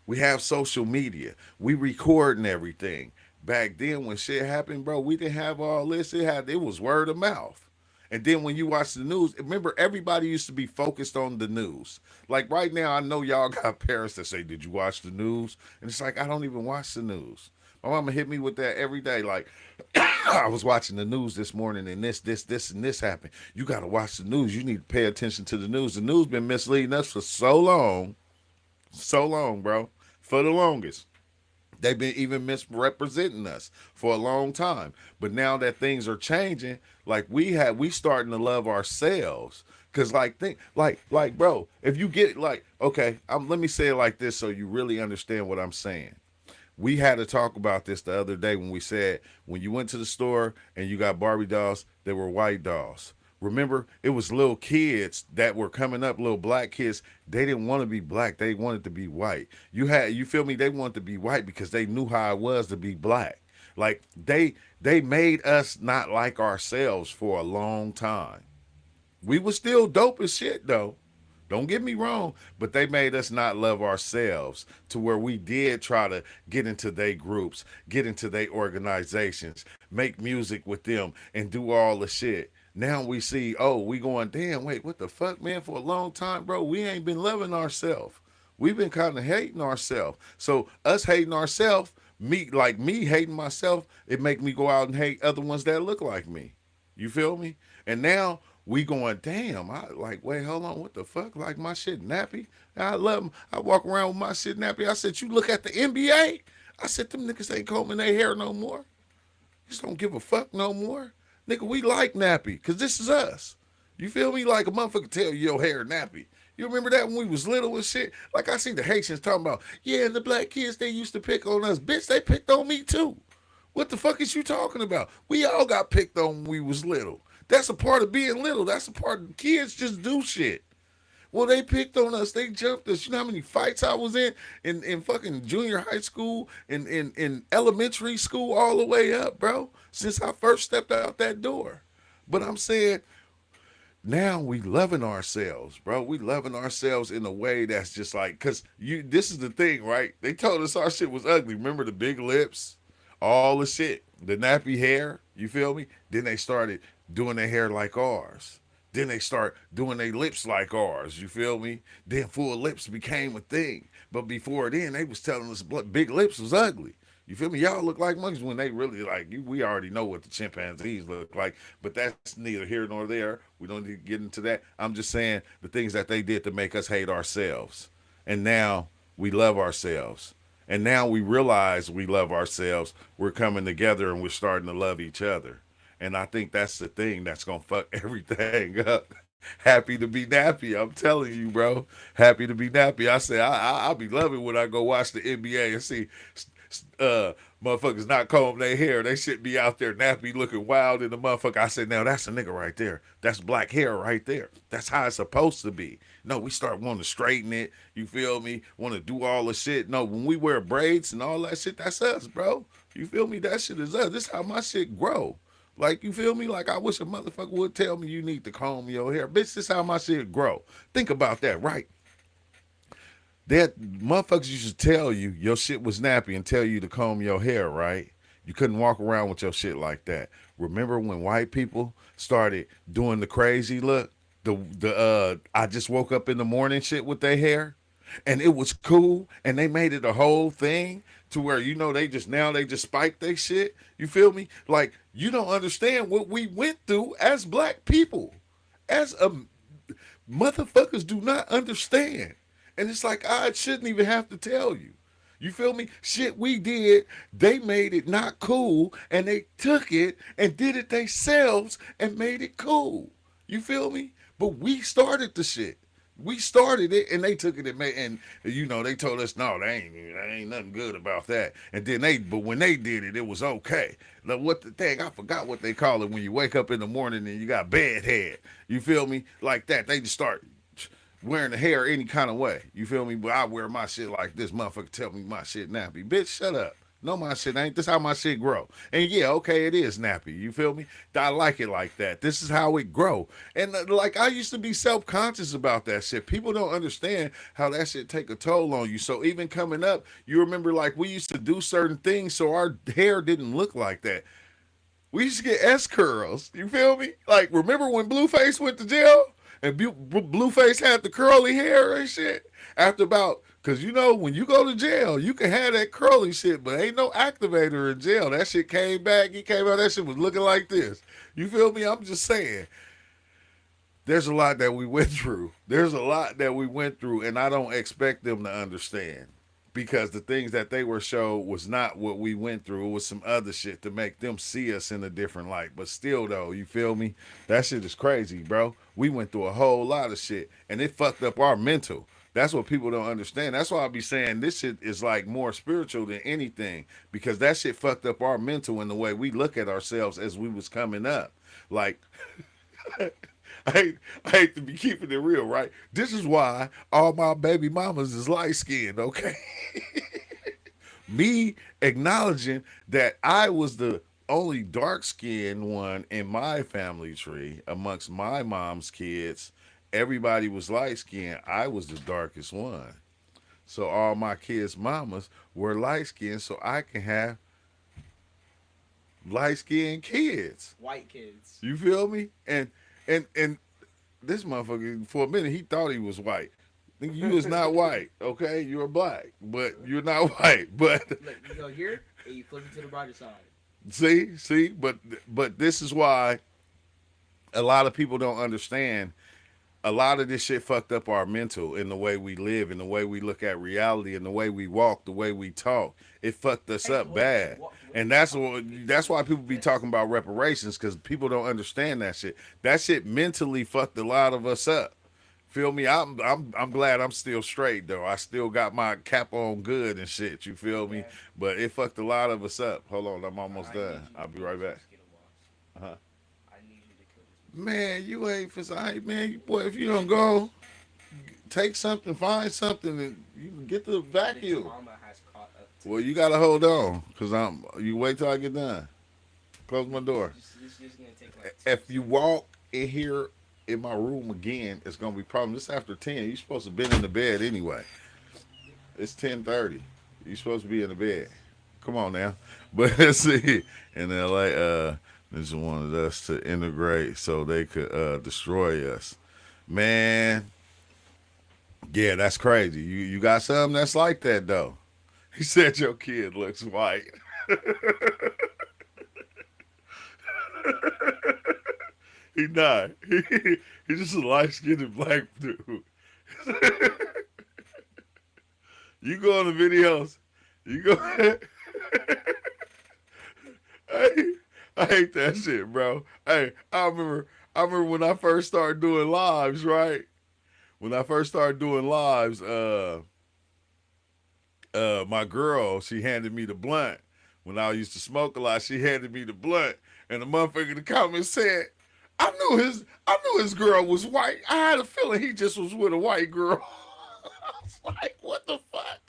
we have social media, we recording everything. Back then when shit happened, bro, we didn't have all this. It was word of mouth. And then when you watch the news, remember, everybody used to be focused on the news. Like right now, I know y'all got parents that say, did you watch the news? And it's like, I don't even watch the news. My mama hit me with that every day. Like, I was watching the news this morning and this, and this happened. You got to watch the news. You need to pay attention to the news. The news been misleading us for so long, bro, for the longest. They've been even misrepresenting us for a long time. But now that things are changing, like we starting to love ourselves. Cause like think like bro, if you get like, okay, let me say it like this so you really understand what I'm saying. We had to talk about this the other day when we said when you went to the store and you got Barbie dolls, they were white dolls. Remember, it was little kids that were coming up, little black kids. They didn't want to be black. They wanted to be white. You feel me? They wanted to be white because they knew how it was to be black. Like they made us not like ourselves for a long time. We were still dope as shit though. Don't get me wrong, but they made us not love ourselves to where we did try to get into their groups, get into their organizations, make music with them, and do all the shit. Now we see, oh, we going, damn, wait, what the fuck, man? For a long time, bro, we ain't been loving ourselves. We've been kind of hating ourselves. So us hating ourselves, me hating myself, it make me go out and hate other ones that look like me. You feel me? And now we going, damn, wait, hold on, what the fuck? Like my shit nappy. I love them. I walk around with my shit nappy. I said, you look at the NBA? I said, them niggas ain't combing their hair no more. Just don't give a fuck no more. Nigga, we like nappy, because this is us. You feel me? Like a motherfucker tell you your hair nappy. You remember that when we was little and shit? Like I see the Haitians talking about, yeah, the black kids, they used to pick on us. Bitch, they picked on me too. What the fuck is you talking about? We all got picked on when we was little. That's a part of being little. That's a part of kids just do shit. Well, they picked on us. They jumped us. You know how many fights I was in fucking junior high school, in elementary school, all the way up, bro, since I first stepped out that door. But I'm saying, now we loving ourselves, bro. We loving ourselves in a way that's just like, because this is the thing, right? They told us our shit was ugly. Remember the big lips? All the shit. The nappy hair. You feel me? Then they started doing their hair like ours. Then they start doing their lips like ours, you feel me? Then full lips became a thing. But before then, they was telling us big lips was ugly. You feel me? Y'all look like monkeys when they really we already know what the chimpanzees look like, but that's neither here nor there. We don't need to get into that. I'm just saying the things that they did to make us hate ourselves. And now we love ourselves. And now we realize we love ourselves. We're coming together and we're starting to love each other. And I think that's the thing that's going to fuck everything up. Happy to be nappy. I'm telling you, bro. Happy to be nappy. I say, I'll be loving when I go watch the NBA and see motherfuckers not comb their hair. They should be out there nappy looking wild in the motherfucker. I said, now that's a nigga right there. That's black hair right there. That's how it's supposed to be. No, we start wanting to straighten it. You feel me? Want to do all the shit. No, when we wear braids and all that shit, that's us, bro. You feel me? That shit is us. This is how my shit grow. Like, you feel me? Like, I wish a motherfucker would tell me you need to comb your hair. Bitch, this is how my shit grow. Think about that, right? That motherfuckers used to tell you your shit was nappy and tell you to comb your hair, right? You couldn't walk around with your shit like that. Remember when white people started doing the crazy look? I just woke up in the morning shit with their hair? And it was cool, and they made it a whole thing to where, you know, they just spike their shit. You feel me? Like, you don't understand what we went through as black people. As motherfuckers do not understand. And it's like, I shouldn't even have to tell you. You feel me? Shit we did, they made it not cool, and they took it and did it themselves and made it cool. You feel me? But we started the shit. We started it, and they took it and made, and you know, they told us, no, there ain't nothing good about that. And then but when they did it, it was okay. Now, what the thing, I forgot what they call it when you wake up in the morning and you got bad head. You feel me? Like that. They just start wearing the hair any kind of way. You feel me? But I wear my shit like this. Motherfucker tell me my shit nappy. Bitch, shut up. No, my shit ain't. This how my shit grow. And yeah, okay, it is nappy. You feel me? I like it like that. This is how it grow. And like, I used to be self-conscious about that shit. People don't understand how that shit take a toll on you. So even coming up, you remember, like, we used to do certain things so our hair didn't look like that. We used to get S curls. You feel me? Like, remember when Blueface went to jail? And Blueface had the curly hair and shit? After about... Because, you know, when you go to jail, you can have that curly shit, but ain't no activator in jail. That shit came back. He came out, that shit was looking like this. You feel me? I'm just saying. There's a lot that we went through. There's a lot that we went through, and I don't expect them to understand. because the things that they were showed was not what we went through. It was some other shit to make them see us in a different light. But still, though, you feel me? That shit is crazy, bro. We went through a whole lot of shit, and it fucked up our mental. That's what people don't understand. That's why I be saying this shit is like more spiritual than anything, because that shit fucked up our mental in the way we look at ourselves as we was coming up. Like, I hate to be keeping it real, right? This is why all my baby mamas is light skinned, okay? Me acknowledging that I was the only dark skinned one in my family tree amongst my mom's kids. Everybody was light skinned. I was the darkest one. So all my kids' mamas were light skinned so I can have light skinned kids. White kids. You feel me? And this motherfucker, for a minute, he thought he was white. You is not white, okay? You're black, but you're not white. But Look, you go here and you flip it to the brighter side. see, but this is why a lot of people don't understand. A lot of this shit fucked up our mental in the way we live, in the way we look at reality, in the way we walk, the way we talk. It fucked us up bad. And that's why people be talking about reparations, because people don't understand that shit. That shit mentally fucked a lot of us up. Feel me? I'm glad I'm still straight though. I still got my cap on good and shit. You feel me? But it fucked a lot of us up. Hold on, I'm almost done. I'll be right back. Uh-huh. Man, you ain't for man, boy. If you don't go, take something, find something, and you can get the vacuum. Well, you gotta hold on, cause you wait till I get done. Close my door. If you walk in here in my room again, it's gonna be problem. This after 10. You're supposed to have been in the bed anyway. It's 10:30. You're supposed to be in the bed. Come on now. But let's see. In LA, they just wanted us to integrate so they could destroy us. Man, yeah, that's crazy. You got something that's like that though. He said your kid looks white. He not. He's just a light-skinned black dude. You go on the videos. You go. I hate that shit, bro. Hey, I remember when I first started doing lives, right? When I first started doing lives, my girl, she handed me the blunt. When I used to smoke a lot, she handed me the blunt, and the motherfucker in the comments said, I knew his girl was white. I had a feeling he just was with a white girl. I was like, what the fuck?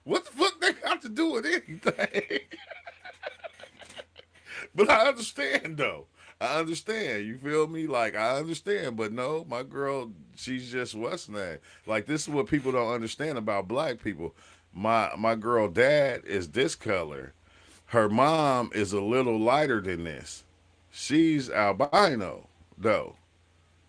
What the fuck they got to do with anything? But I understand though. I understand. You feel me? Like I understand. But no, my girl, she's just what's name. Like this is what people don't understand about black people. My girl dad is this color. Her mom is a little lighter than this. She's albino though.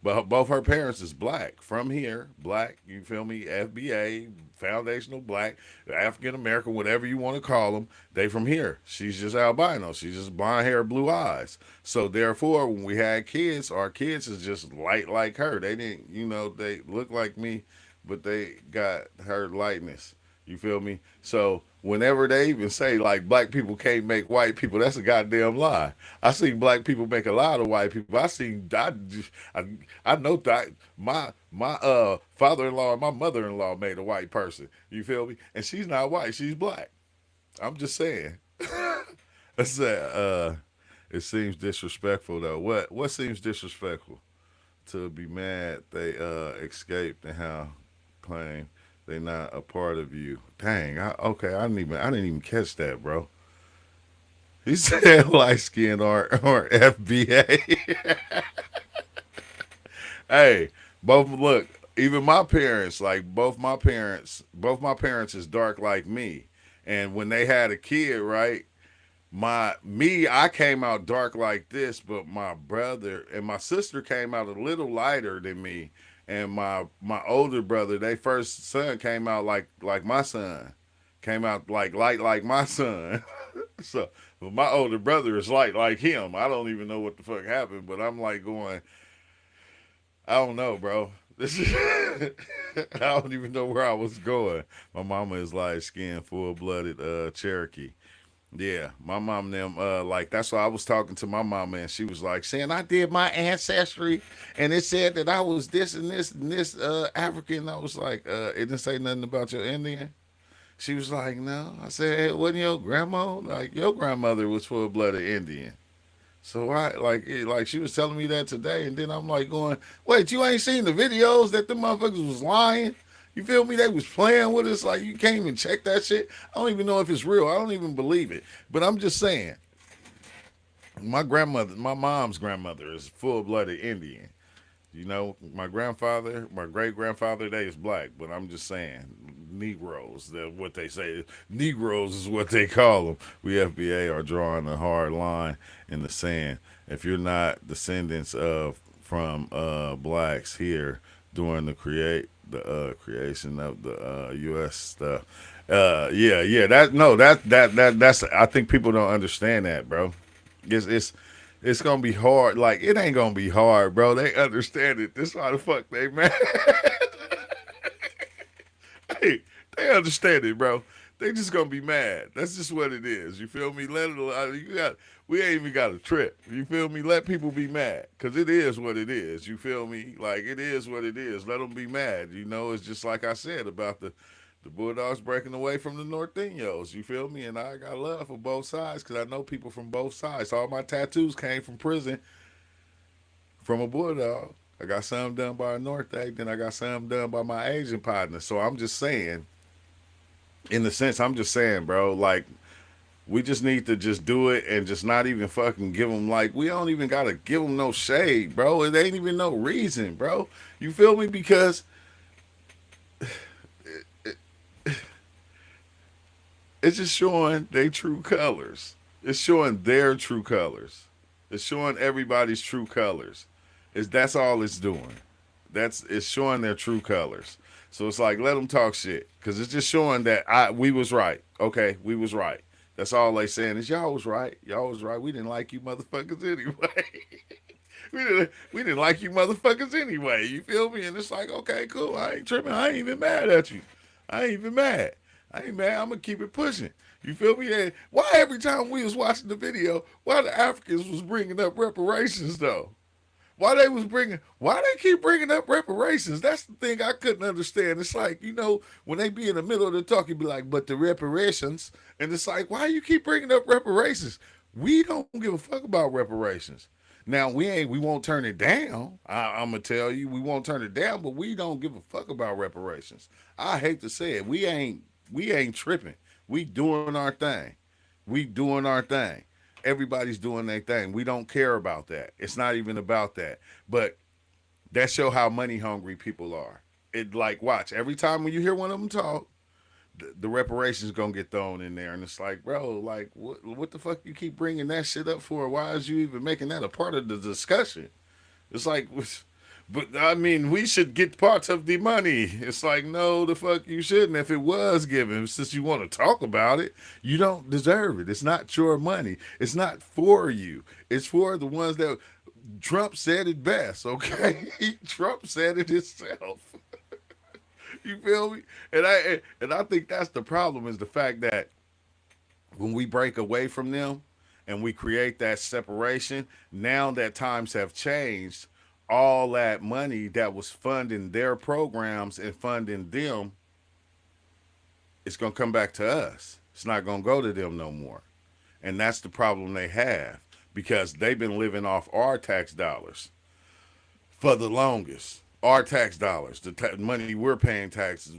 But both her parents is black. From here, black, you feel me? FBA, foundational black, African American, whatever you want to call them, they from here. She's just albino. She's just blonde hair, blue eyes. So therefore, when we had kids, our kids is just light like her. They didn't, they look like me, but they got her lightness. You feel me? So whenever they even say like black people can't make white people, that's a goddamn lie. I seen black people make a lot of white people. I know that my father-in-law and my mother-in-law made a white person. You feel me? And she's not white, she's black. I'm just saying. That's it seems disrespectful though. What seems disrespectful? To be mad they escaped and how claim they're not a part of you. Dang, I didn't even catch that, bro. He said light skin or FBA. Hey, look, even my parents, like both my parents is dark like me. And when they had a kid, right? I came out dark like this, but my brother and my sister came out a little lighter than me. And my older brother, their first son came out like my son. Came out like light like my son. So my older brother is light like him. I don't even know what the fuck happened, but I'm like going, I don't know, bro. This is, I don't even know where I was going. My mama is light skinned, full blooded Cherokee. Yeah, my mom and them like that's why I was talking to my mama and she was like saying I did my ancestry and it said that I was this and this African. I was like, it didn't say nothing about your Indian. She was like, no. I said, hey, wasn't your grandma? Like your grandmother was full blooded Indian. So I like she was telling me that today, and then I'm like going, wait, you ain't seen the videos that the motherfuckers was lying? You feel me? They was playing with us. Like you can't even check that shit. I don't even know if it's real. I don't even believe it. But I'm just saying, my grandmother, my mom's grandmother, is full blooded Indian. You know, my grandfather, my great grandfather, they is black, but I'm just saying, Negroes, that what they say, Negroes is what they call them. We FBA are drawing a hard line in the sand. If you're not descendants of from blacks here during the creation of the U.S. stuff, yeah, that's I think people don't understand that, bro. It's gonna be hard. Like it ain't gonna be hard, bro. They understand it. This why the fuck they mad. Hey, they understand it, bro. They just gonna be mad. That's just what it is. You feel me? Let it. You got. We ain't even got a trip. You feel me? Let people be mad, cause it is what it is. You feel me? Like it is what it is. Let them be mad. You know, it's just like I said about the Bulldogs breaking away from the Norteños. You feel me? And I got love for both sides because I know people from both sides. All my tattoos came from prison from a Bulldog. I got some done by a Norte, then I got some done by my Asian partner. So I'm just saying, in the sense, I'm just saying, bro, like, we just need to just do it and just not even fucking give them, like, we don't even got to give them no shade, bro. It ain't even no reason, bro. You feel me? Because it's just showing their true colors. It's showing their true colors. It's showing everybody's true colors. That's all it's doing. It's showing their true colors. So it's like, let them talk shit, because it's just showing that we was right. Okay, we was right. That's all they saying is y'all was right. Y'all was right. We didn't like you motherfuckers anyway. we didn't like you motherfuckers anyway. You feel me? And it's like, okay, cool. I ain't tripping. I ain't even mad at you. I ain't even mad. I ain't mad. I'm gonna keep it pushing. You feel me? And why every time we was watching the video, why the Africans was bringing up reparations though? Why they keep bringing up reparations? That's the thing I couldn't understand. It's like, you know, when they be in the middle of the talk, you be like, but the reparations, and it's like, why you keep bringing up reparations? We don't give a fuck about reparations. Now we won't turn it down. I'm gonna tell you, we won't turn it down, but we don't give a fuck about reparations. I hate to say it, we ain't tripping. We doing our thing. We doing our thing. Everybody's doing their thing. We don't care about that. It's not even about that. But that show how money hungry people are. It like, watch, every time when you hear one of them talk, the reparations gonna get thrown in there, and it's like, bro, like, what the fuck you keep bringing that shit up for? Why is you even making that a part of the discussion? It's like, but I mean, we should get parts of the money. It's like, no, the fuck you shouldn't. If it was given, since you want to talk about it, you don't deserve it. It's not your money. It's not for you. It's for the ones that Trump said it best, okay? Trump said it himself. You feel me? And I think that's the problem, is the fact that when we break away from them and we create that separation, now that times have changed, all that money that was funding their programs and funding them, it's going to come back to us. It's not going to go to them no more. And that's the problem they have, because they've been living off our tax dollars for the longest. Our tax dollars, the money we're paying taxes,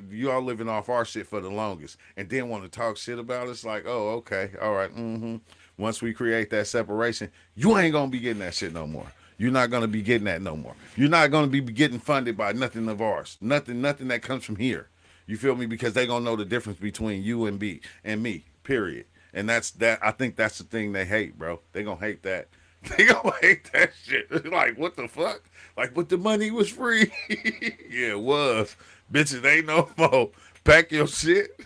you all living off our shit for the longest, and then want to talk shit about us like, oh, okay, all right, Once we create that separation, you ain't going to be getting that shit no more. You're not going to be getting that no more. You're not going to be getting funded by nothing of ours. Nothing that comes from here. You feel me? Because they going to know the difference between you and me, period. And I think that's the thing they hate, bro. They going to hate that. They going to hate that shit. Like, what the fuck? Like, but the money was free. Yeah, it was. Bitches, ain't no more. Pack your shit.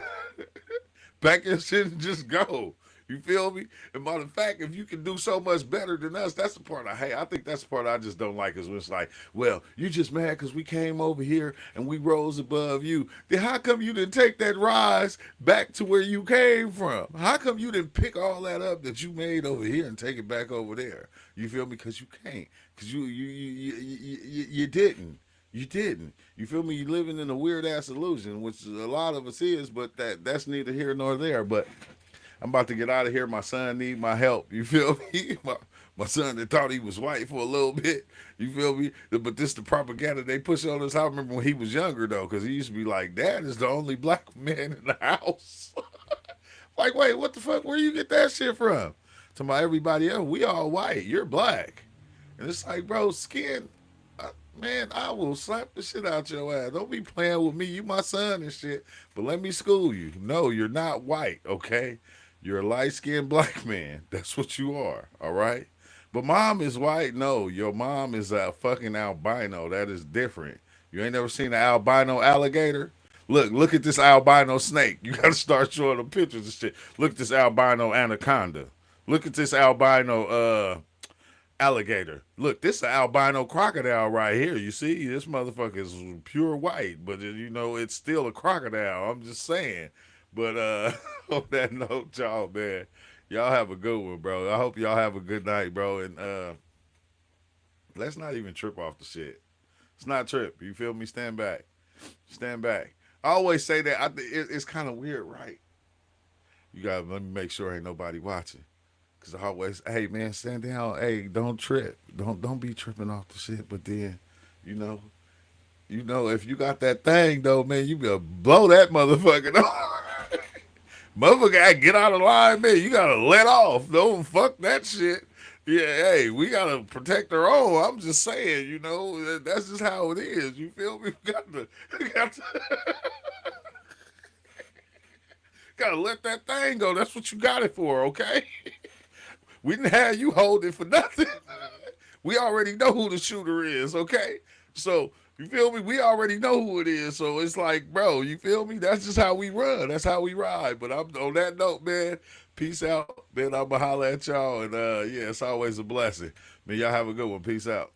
Pack your shit and just go. You feel me? And matter of fact, if you can do so much better than us, that's the part I hate. I think that's the part I just don't like is when it's like, well, you just mad because we came over here and we rose above you. Then how come you didn't take that rise back to where you came from? How come you didn't pick all that up that you made over here and take it back over there? You feel me? Because you can't. Because you didn't. You didn't. You feel me? You living in a weird ass illusion, which a lot of us is, but that's neither here nor there. But I'm about to get out of here. My son need my help. You feel me? My son that thought he was white for a little bit. You feel me? But this the propaganda they push on us. I remember when he was younger though, because he used to be like, "Dad is the only black man in the house." Like, wait, what the fuck? Where you get that shit from? To my everybody else, we all white. You're black, and it's like, bro, skin. Man, I will slap the shit out your ass. Don't be playing with me. You my son and shit. But let me school you. No, you're not white, okay? You're a light-skinned black man. That's what you are, all right? But mom is white. No, your mom is a fucking albino. That is different. You ain't never seen an albino alligator? Look at this albino snake. You got to start showing them pictures and shit. Look at this albino anaconda. Look at this albino alligator. Look, this is an albino crocodile right here. You see, this motherfucker is pure white, but you know it's still a crocodile. I'm just saying. But on that note, y'all, man, y'all have a good one, bro. I hope y'all have a good night, bro. And let's not even trip off the shit. It's not trip. You feel me? Stand back. Stand back. I always say that. It's kind of weird, right? You gotta let me make sure ain't nobody watching. Cause I always, hey man, stand down. Hey, don't trip. Don't be tripping off the shit. But then, you know, if you got that thing though, man, you gotta blow that motherfucker. Motherfucker gotta get out of line, man. You gotta let off. Don't fuck that shit. Yeah, hey, we gotta protect our own. I'm just saying, you know, that's just how it is. You feel me? We got to gotta let that thing go. That's what you got it for, okay? We didn't have you hold it for nothing. We already know who the shooter is, okay? So, you feel me? We already know who it is. So, it's like, bro, you feel me? That's just how we run. That's how we ride. But I'm on that note, man, peace out. Man, I'm going to holler at y'all. And, yeah, it's always a blessing. Man, y'all have a good one. Peace out.